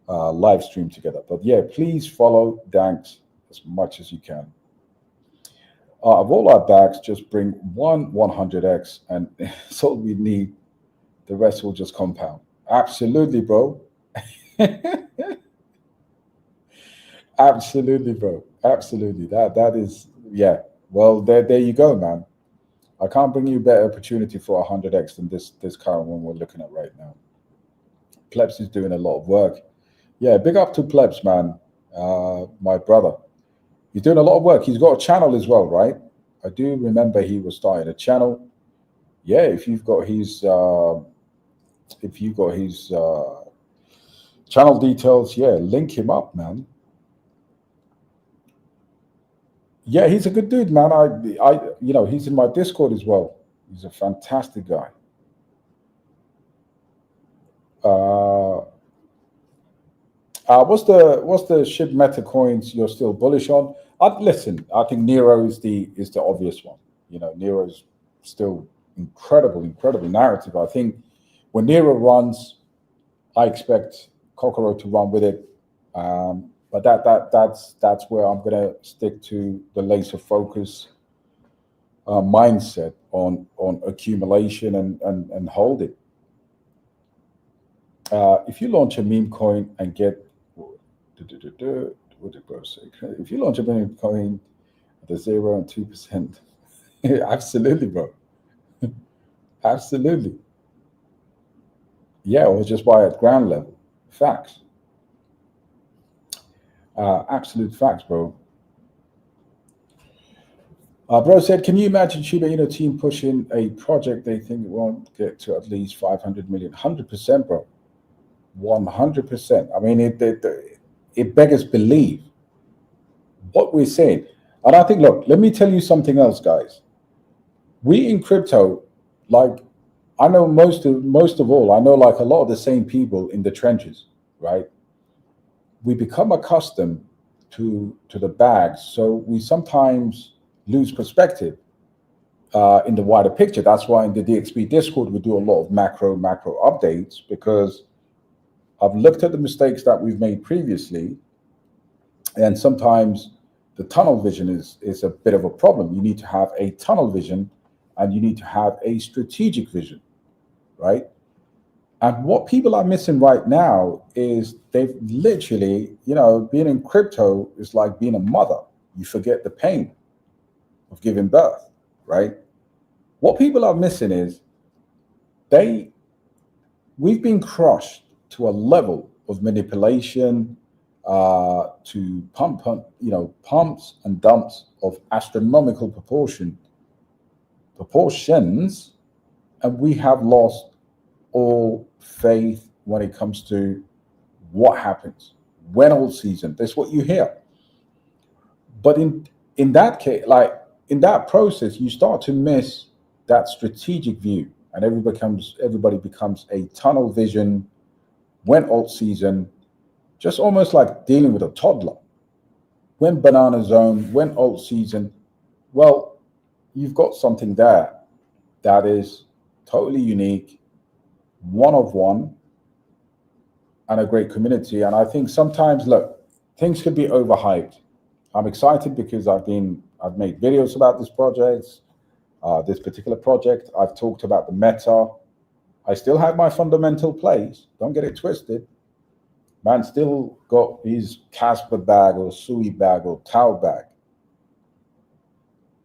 live stream together. But yeah, please follow Danks as much as you can. Of all our bags, just bring one 100x, and that's all we need. The rest will just compound. Absolutely, bro. Absolutely, bro. Absolutely. That is, yeah. Well, there you go, man. I can't bring you a better opportunity for 100x than this current one we're looking at right now. Plebs is doing a lot of work. Yeah, big up to Plebs, man. My brother. He's doing a lot of work. He's got a channel as well, right? I do remember he was starting a channel. Yeah, if you've got his channel details, yeah, link him up, man. Yeah, he's a good dude, man. I you know, he's in my Discord as well. He's a fantastic guy. What's the SHIB meta coins you're still bullish on? Listen, I think Neiro is the obvious one. You know, Neiro's still incredible narrative. I think when Neiro runs, I expect Kokoro to run with it. But that's where I'm going to stick to the laser focus mindset on accumulation and hold it. If you launch a meme coin and get what did bro say? If you launch a meme coin at the 0 and 2%, absolutely, bro. Absolutely. Yeah, or just buy at ground level. Facts. Absolute facts, bro. Bro said, can you imagine Shiba Inu team pushing a project they think it won't get to at least 500 million? 100%, bro. 100%. I mean, it beggars belief what we're saying. And I think, look, let me tell you something else, guys. We in crypto, like, I know most of all, I know like a lot of the same people in the trenches, right? We become accustomed to the bags, so we sometimes lose perspective in the wider picture. That's why in the DXB Discord we do a lot of macro updates, because I've looked at the mistakes that we've made previously, and sometimes the tunnel vision is a bit of a problem. You need to have a tunnel vision, and you need to have a strategic vision, right? And what people are missing right now is they've literally, being in crypto is like being a mother. You forget the pain of giving birth, right? What people are missing is we've been crushed to a level of manipulation, to pumps and dumps of astronomical proportions, and we have lost all faith when it comes to what happens when all season. That's what you hear. But in that case, like in that process, you start to miss that strategic view, and everybody becomes a tunnel vision when alt season, just almost like dealing with a toddler. When banana zone, when alt season, well, you've got something there that is totally unique, one of one, and a great community. And I think sometimes, look, things could be overhyped. I'm excited because I've made videos about this particular project. I've talked about the meta. I still have my fundamental plays. Don't get it twisted. Man still got his Kaspa bag or Sui bag or Tau bag,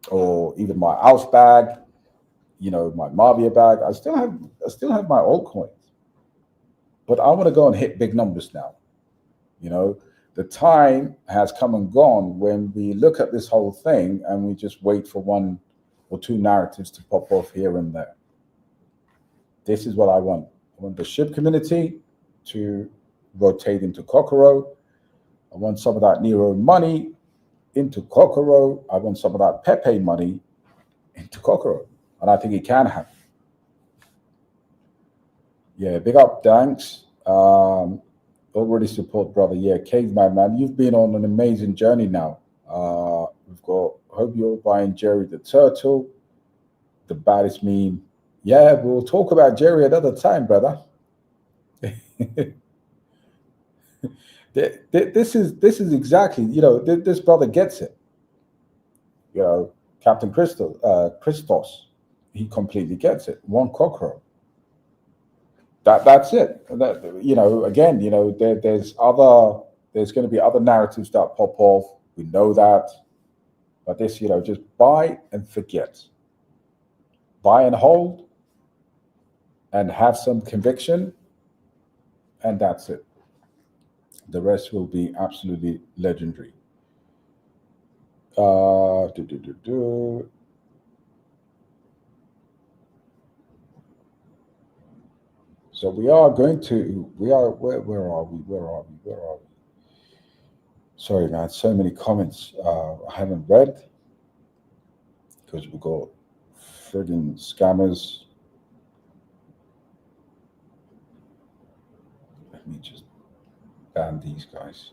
or even my Alf bag, my Mavia bag. I still have my altcoins. But I want to go and hit big numbers now. The time has come and gone when we look at this whole thing and we just wait for one or two narratives to pop off here and there. This is what I want. I want the SHIB community to rotate into Kokoro. I want some of that Neiro money into Kokoro. I want some of that Pepe money into Kokoro. And I think it can happen. Yeah, big up, thanks. Already support, brother. Yeah, Caveman, man, you've been on an amazing journey now. We've got, hope you're buying Jerry the Turtle, the baddest meme. Yeah, we'll talk about Jerry another time, brother. This is exactly, this brother gets it. Captain Christos, he completely gets it. One Kokoro. That's it. Again, there's going to be other narratives that pop off. We know that, but this, just buy and forget, buy and hold, and have some conviction, and that's it. The rest will be absolutely legendary. So where are we? Sorry, man, so many comments I haven't read because we got friggin' scammers. Let me just ban these guys.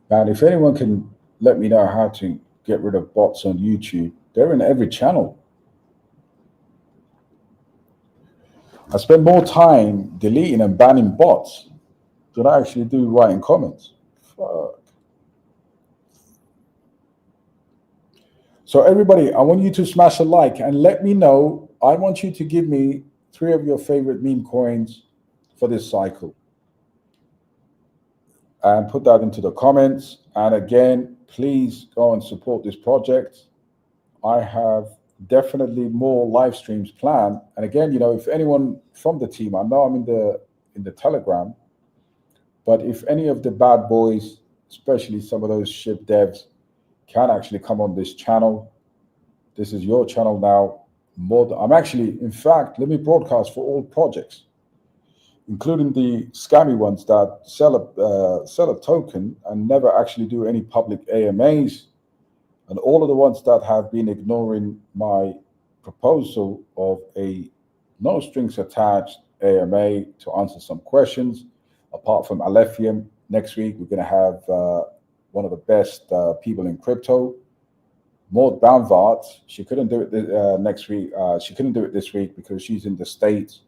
And if anyone can let me know how to get rid of bots on YouTube. They're in every channel. I spend more time deleting and banning bots than I actually do writing comments. Fuck. So everybody, I want you to smash a like and let me know. I want you to give me 3 of your favorite meme coins for this cycle. And put that into the comments. And again, please go and support this project. I have definitely more live streams planned. And again, you know, if anyone from the team, I know I'm in the Telegram, but if any of the bad boys, especially some of those Shib devs, can actually come on this channel, this is your channel now. I'm actually, in fact, let me broadcast for all projects, including the scammy ones that sell a token and never actually do any public AMAs, and all of the ones that have been ignoring my proposal of a no strings attached AMA to answer some questions. Apart from Alephium, next week we're going to have one of the best people in crypto, Maud Banvart. She couldn't do it next week. She couldn't do it this week because she's in the States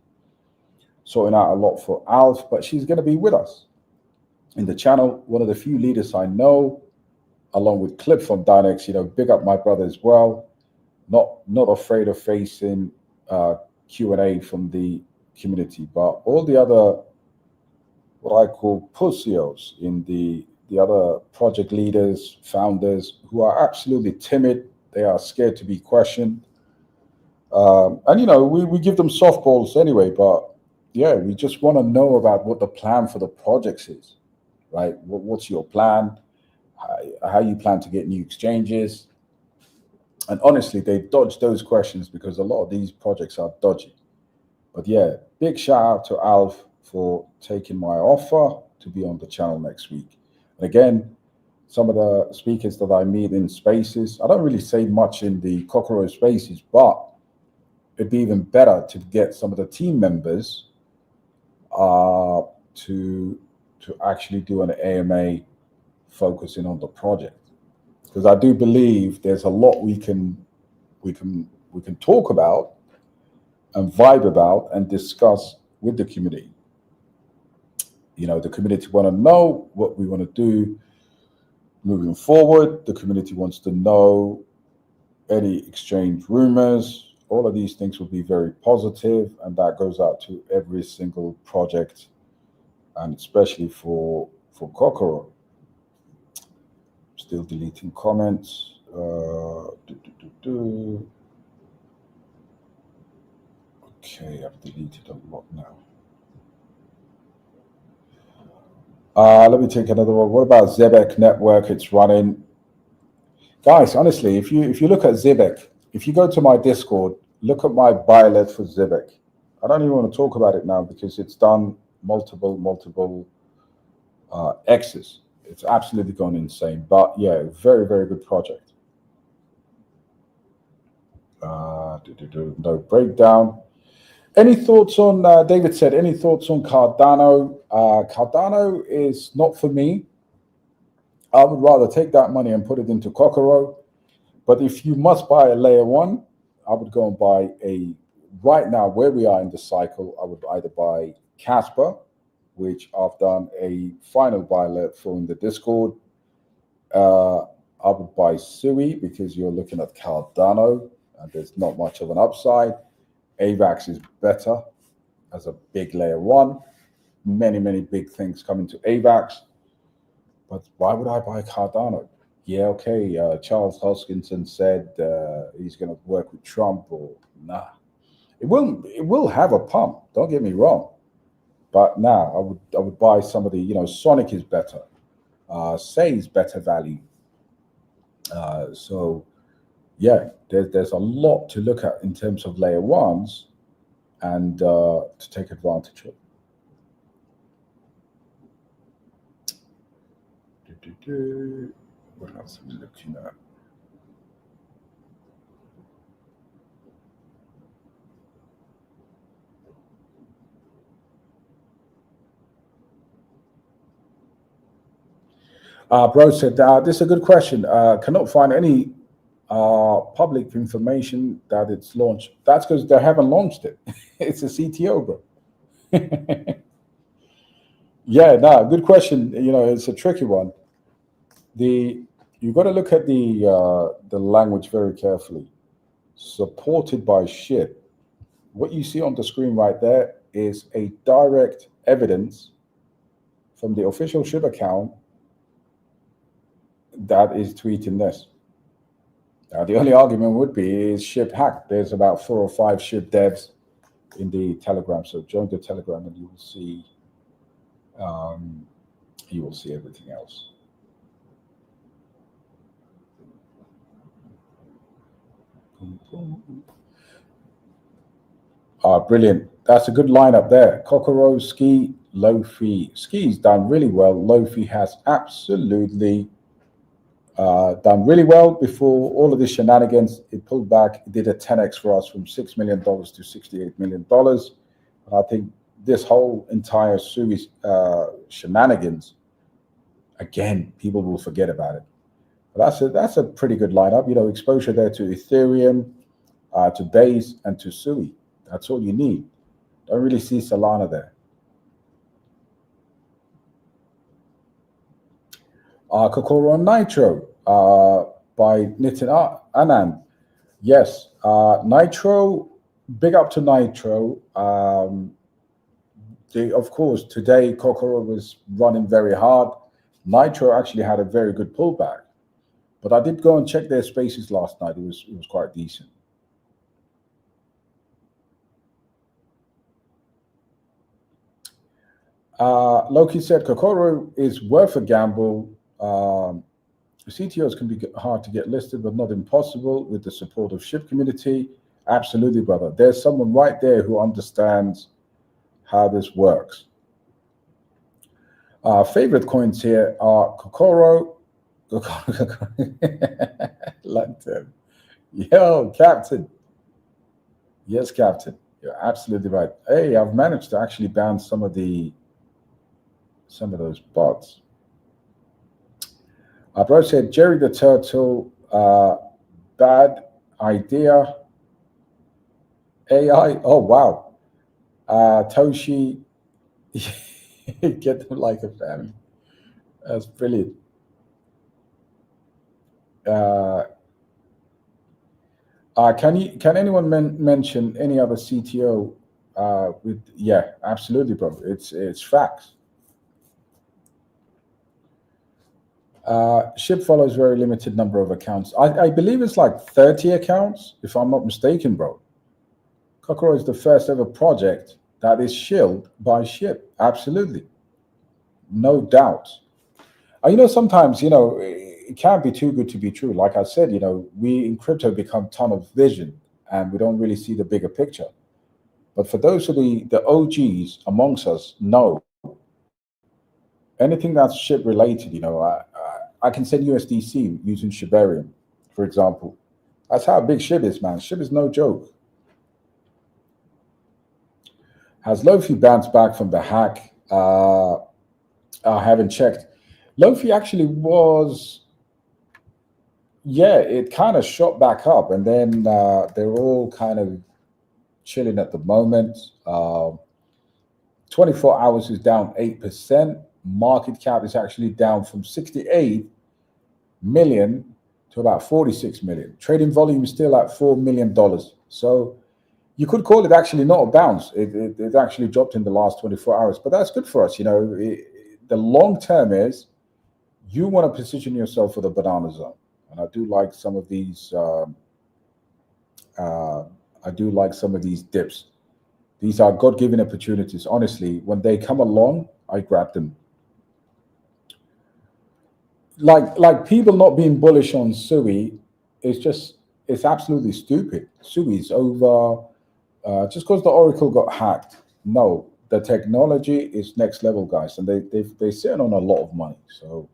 sorting out a lot for ALPH, but she's going to be with us in the channel. One of the few leaders I know, along with Clip from Dynex, you know, big up my brother as well. Not afraid of facing Q&A from the community, but all the other, what I call pussios in the other project leaders, founders, who are absolutely timid. They are scared to be questioned. And, you know, we give them softballs anyway, but yeah, we just want to know about what the plan for the projects is, right? What's your plan? How you plan to get new exchanges? And honestly, they dodge those questions because a lot of these projects are dodgy. But yeah, big shout out to ALPH for taking my offer to be on the channel next week. And again, some of the speakers that I meet in spaces, I don't really say much in the Kokoro spaces, but it'd be even better to get some of the team members to actually do an AMA focusing on the project, because I do believe there's a lot we can talk about and vibe about and discuss with the community. You know, the community want to know what we want to do moving forward. The community wants to know any exchange rumors. All of these things will be very positive, and that goes out to every single project, and especially for Kokoro. Still deleting comments. Okay, I've deleted a lot now. Let me take another one. What about Zebek network? It's running. Guys, honestly, if you look at Zebek, if you go to my Discord, look at my buy alert for Zebek. I don't even want to talk about it now because it's done multiple X's. It's absolutely gone insane. But yeah, very, very good project. No breakdown. Any thoughts on, David said, any thoughts on Cardano? Cardano is not for me. I would rather take that money and put it into Kokoro. But if you must buy a layer 1, I would go and buy right now where we are in the cycle, I would either buy Kaspa, which I've done a final buy alert for in the Discord. I would buy Sui because you're looking at Cardano and there's not much of an upside. AVAX is better as a big layer 1. Many big things coming to AVAX. But why would I buy Cardano? Yeah, okay, Charles Hoskinson said he's going to work with Trump, or nah. It will have a pump, don't get me wrong. But now I would buy some of the, you know, Sonic is better. Say is better value. So yeah, there's a lot to look at in terms of layer 1s and to take advantage of. What else are we looking at? Bro said, this is a good question. Cannot find any public information that it's launched. That's because they haven't launched it. It's a CTO, bro. Yeah, no, good question. You know, it's a tricky one. You've got to look at the language very carefully. Supported by Shib. What you see on the screen right there is a direct evidence from the official Shib account that is tweeting this. Now, the only argument would be is Shib hacked. There's about 4 or 5 Shib devs in the Telegram. So join the Telegram and you will see everything else. Brilliant. That's a good lineup there. Kokoro, Ski, Lofi. Ski's done really well. Lofi has absolutely done really well before all of the shenanigans. It pulled back. It did a 10x for us from $6 million to $68 million. And I think this whole entire series shenanigans, again, people will forget about it. But that's a pretty good lineup. You know, exposure there to Ethereum, to Base, and to Sui. That's all you need. Don't really see Solana there. Kokoro and Nitro by Nitin Anand. Yes, Nitro, big up to Nitro. Of course, today Kokoro was running very hard. Nitro actually had a very good pullback. But I did go and check their spaces last night. It was quite decent. Loki said Kokoro is worth a gamble. CTOs can be hard to get listed, but not impossible with the support of Shib community. Absolutely, brother. There's someone right there who understands how this works. Favorite coins here are Kokoro. Lantern. Yo, Captain. Yes, Captain. You're absolutely right. Hey, I've managed to actually bounce some of those bots. Bro said Jerry the Turtle, bad idea. AI. Oh wow. Toshi, get them like a family. That's brilliant. Can anyone mention any other CTO with? Yeah, absolutely, bro. It's facts. Shib follows very limited number of accounts. I believe it's like 30 accounts, if I'm not mistaken, bro. Kokoro is the first ever project that is shilled by Shib. Absolutely. No doubt. You know, sometimes, you know, it can't be too good to be true. Like I said, you know, we in crypto become tunnel vision and we don't really see the bigger picture. But for those of the OGs amongst us know anything that's Shib related, you know, I can send USDC using Shibarium, for example. That's how big Shib is, man. Shib is no joke. Has Lofi bounced back from the hack? I haven't checked. Lofi actually was, yeah, it kind of shot back up, and then they're all kind of chilling at the moment. 24 hours is down 8%. Market cap is actually down from 68 million to about 46 million. Trading volume is still at $4 million. So you could call it actually not a bounce. It actually dropped in the last 24 hours, but that's good for us. You know, the long term is you want to position yourself for the banana zone. And I do like some of these. I do like some of these dips. These are God-given opportunities. Honestly, when they come along, I grab them. Like people not being bullish on Sui, it's absolutely stupid. Sui is over just because the Oracle got hacked. No, the technology is next level, guys, and they're sitting on a lot of money, so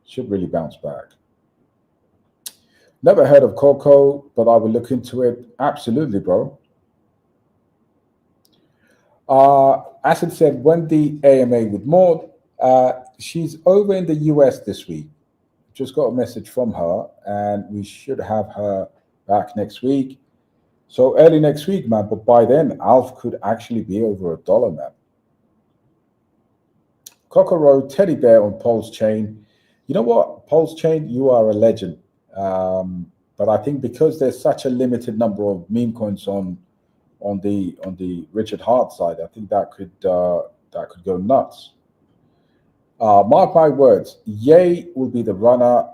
should really bounce back. Never heard of Coco, but I will look into it. Absolutely, bro. Acid said, when the AMA with more, She's over in the US this week. Just got a message from her, and we should have her back next week. So early next week, man. But by then, ALF could actually be over $1, man. Kokoro, teddy bear on Pulse Chain. You know what, Pulse Chain, you are a legend. But I think because there's such a limited number of meme coins on the Richard Hart side, I think that could go nuts. Mark my words, Ye will be the runner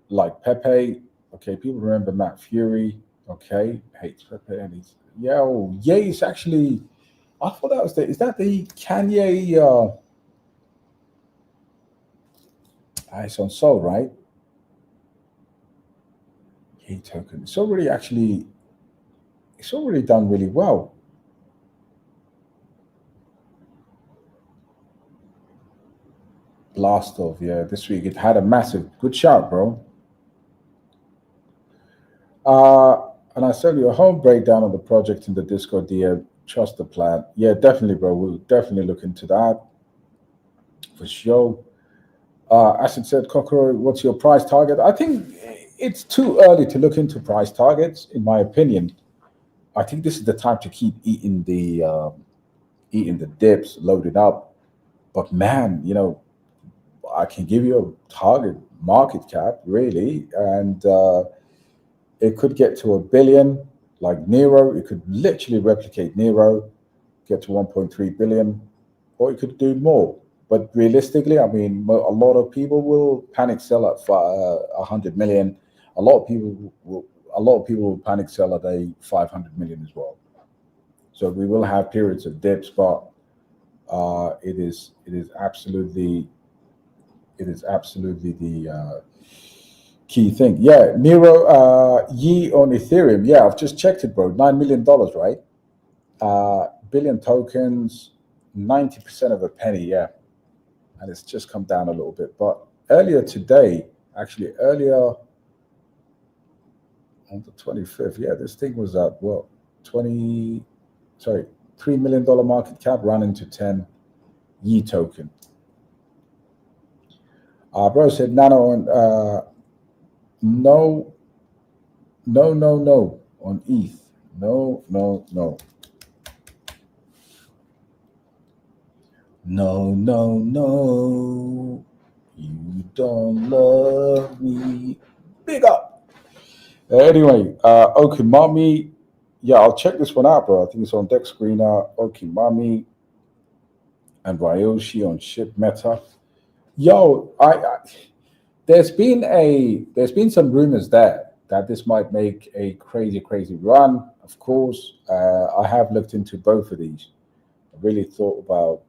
like Pepe. Okay, people remember Matt Fury. Okay, hates Pepe, and Ye is actually. I thought that was is that the Kanye? It's on Sol, right? Ye token. It's already done really well. Blast off, yeah. This week it had a massive good shout, bro. And I sent you a whole breakdown of the project in the Discord DM. Trust the plan. Yeah, definitely, bro. We'll definitely look into that for sure. As it said, Kokoro, what's your price target? I think it's too early to look into price targets, in my opinion. I think this is the time to keep eating the dips, loaded up. But man, I can give you a target market cap, really, and it could get to $1 billion, like Neiro. It could literally replicate Neiro, get to 1.3 billion, or it could do more. But realistically, I mean, a lot of people will panic sell at 100 million. A lot of people will panic sell at a 500 million as well. So we will have periods of dips, but it is absolutely the key thing. Yeah, Neiro, Yi on Ethereum. Yeah, I've just checked it, bro. $9 million, right? Billion tokens, 90% of a penny. Yeah. And it's just come down a little bit. But earlier today, actually earlier on the 25th, yeah, this thing was at what, $3 million market cap, running to 10 Yi token. Bro said Nano on no on ETH. No. No, you don't love me. Big up. Anyway, Okimami. Yeah, I'll check this one out, bro. I think it's on Deck Screener. Okimami and Ryoshi on Shib Meta. Yo, there's been some rumors that this might make a crazy run. Of course, I have looked into both of these. I really thought about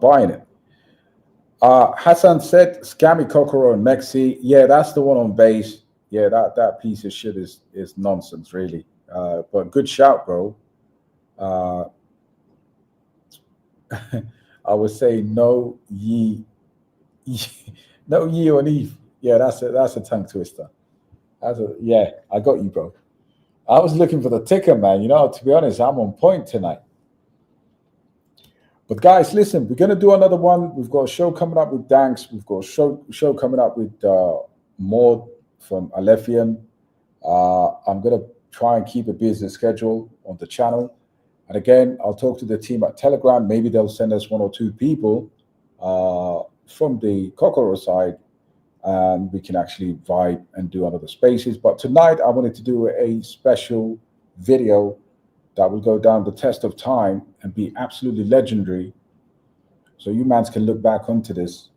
buying it. Hassan said, "Scammy Kokoro and Mexi." Yeah, that's the one on base. Yeah, that piece of shit is nonsense, really. But good shout, bro. I would say no Yi on ETH. Yeah, that's a tongue twister. Yeah, I got you, bro. I was looking for the ticker, man. To be honest, I'm on point tonight. But guys, listen, we're gonna do another one. We've got a show coming up with Danks. We've got a show coming up with Maud from Alephium. I'm gonna try and keep a busy schedule on the channel. And again, I'll talk to the team at Telegram. Maybe they'll send us 1 or 2 people from the Kokoro side, and we can actually vibe and do another spaces. But tonight, I wanted to do a special video that will go down the test of time and be absolutely legendary. So you mans can look back onto this,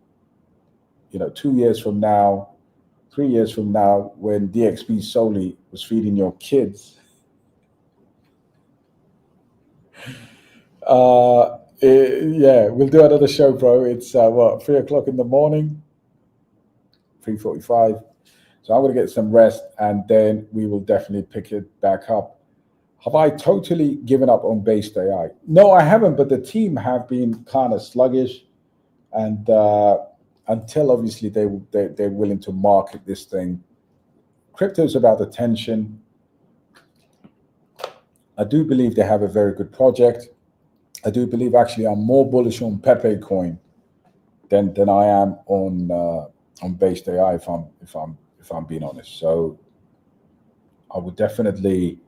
2 years from now, 3 years from now, when DXB solely was feeding your kids. Yeah, we'll do another show, bro. It's 3 o'clock in the morning, 3:45. So I'm going to get some rest, and then we will definitely pick it back up. Have I totally given up on based AI? No, I haven't, but the team have been kind of sluggish, and until obviously they're willing to market this thing. Crypto's about attention. I do believe they have a very good project. I do believe actually I'm more bullish on Pepe coin than I am on based AI if I'm being honest. So I would definitely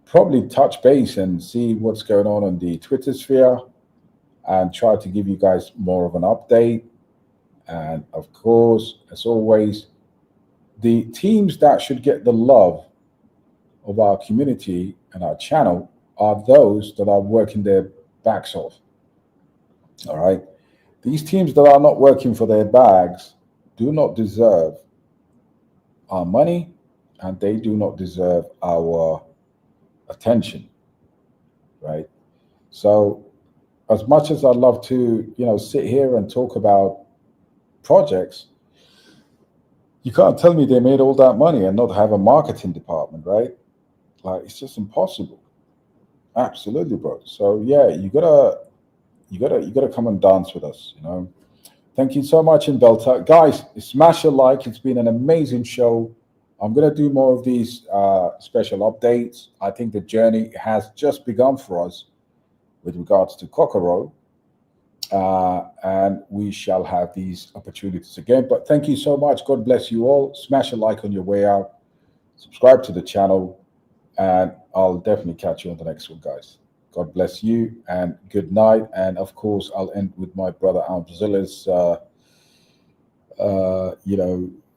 probably touch base and see what's going on the Twitter sphere and try to give you guys more of an update. And of course, as always, the teams that should get the love of our community and our channel are those that are working their backs off. All right. These teams that are not working for their bags do not deserve our money, and they do not deserve our attention, right? So as much as I'd love to, sit here and talk about projects, you can't tell me they made all that money and not have a marketing department, right? Like, it's just impossible. Absolutely, bro. So yeah, you gotta come and dance with us, Thank you so much, Inbelta. Guys, smash a like. It's been an amazing show. I'm going to do more of these special updates. I think the journey has just begun for us with regards to Kokoro. And we shall have these opportunities again. But thank you so much. God bless you all. Smash a like on your way out. Subscribe to the channel. And I'll definitely catch you on the next one, guys. God bless you and good night. And of course, I'll end with my brother Alpzilla's,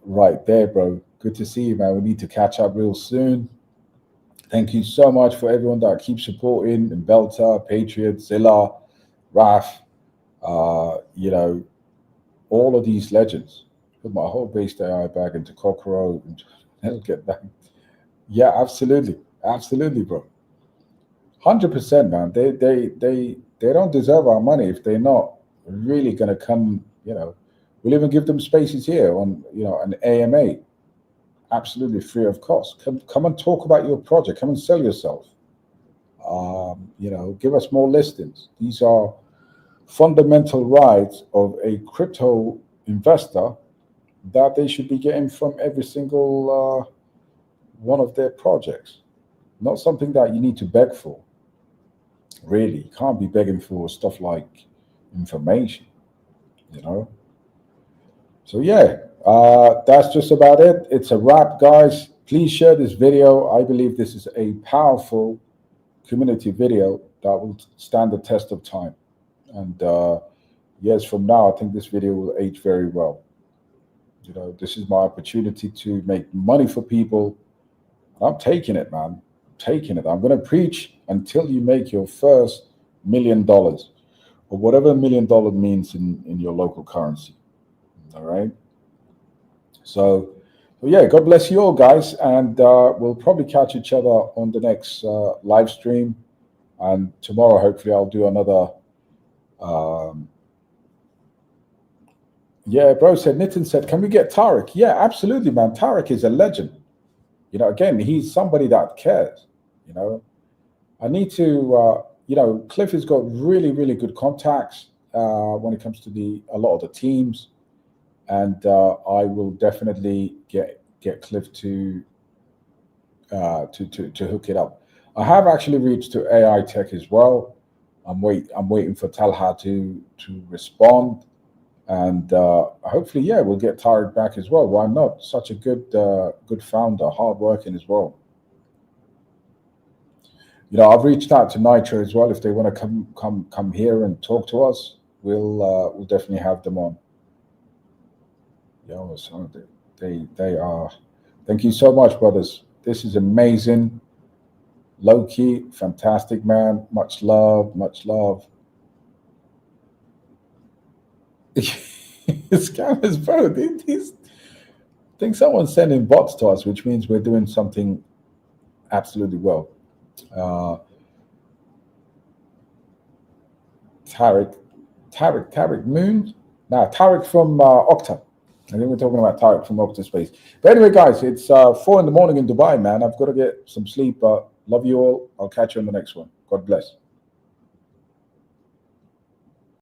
right there, bro. Good to see you, man. We need to catch up real soon. Thank you so much for everyone that keeps supporting Inbelta, Patriot, Zilla, Raf, all of these legends. Put my whole based AI bag into Kokoro and I'll get back. Yeah, absolutely. Absolutely, bro. 100%, man. They don't deserve our money if they're not really going to come. We'll even give them spaces here on an AMA, absolutely free of cost. Come and talk about your project. Come and sell yourself. Give us more listings. These are fundamental rights of a crypto investor that they should be getting from every single one of their projects. Not something that you need to beg for. Really, you can't be begging for stuff like information, So yeah, that's just about it. It's a wrap, guys. Please share this video. I believe this is a powerful community video that will stand the test of time. And years from now, I think this video will age very well. This is my opportunity to make money for people. I'm taking it, man. Taking it. I'm going to preach until you make your first $1 million, or whatever $1 million means in your local currency. All right. So yeah, God bless you all, guys, and we'll probably catch each other on the next live stream. And tomorrow, hopefully, I'll do another. Yeah, bro said. Nitin said, "Can we get Tarek?" Yeah, absolutely, man. Tarek is a legend. Again, he's somebody that cares. I need to, Cliff has got really, really good contacts when it comes to a lot of the teams, and I will definitely get Cliff to hook it up. I have actually reached to AI Tech as well. I'm waiting for Talha to respond, and hopefully, yeah, we'll get Tarek back as well. Why not? Such a good founder, hardworking as well. I've reached out to Nitro as well. If they want to come here and talk to us, we'll definitely have them on. So they are. Thank you so much, brothers. This is amazing. Low key, fantastic, man. Much love, much love. Scammers, bro. I think someone's sending bots to us, which means we're doing something absolutely well. Tarek Moon? Nah, Tarek from Octa. I think we're talking about Tarek from Octa Space. But anyway, guys, it's 4 in the morning in Dubai, man. I've got to get some sleep, but love you all. I'll catch you on the next one. God bless.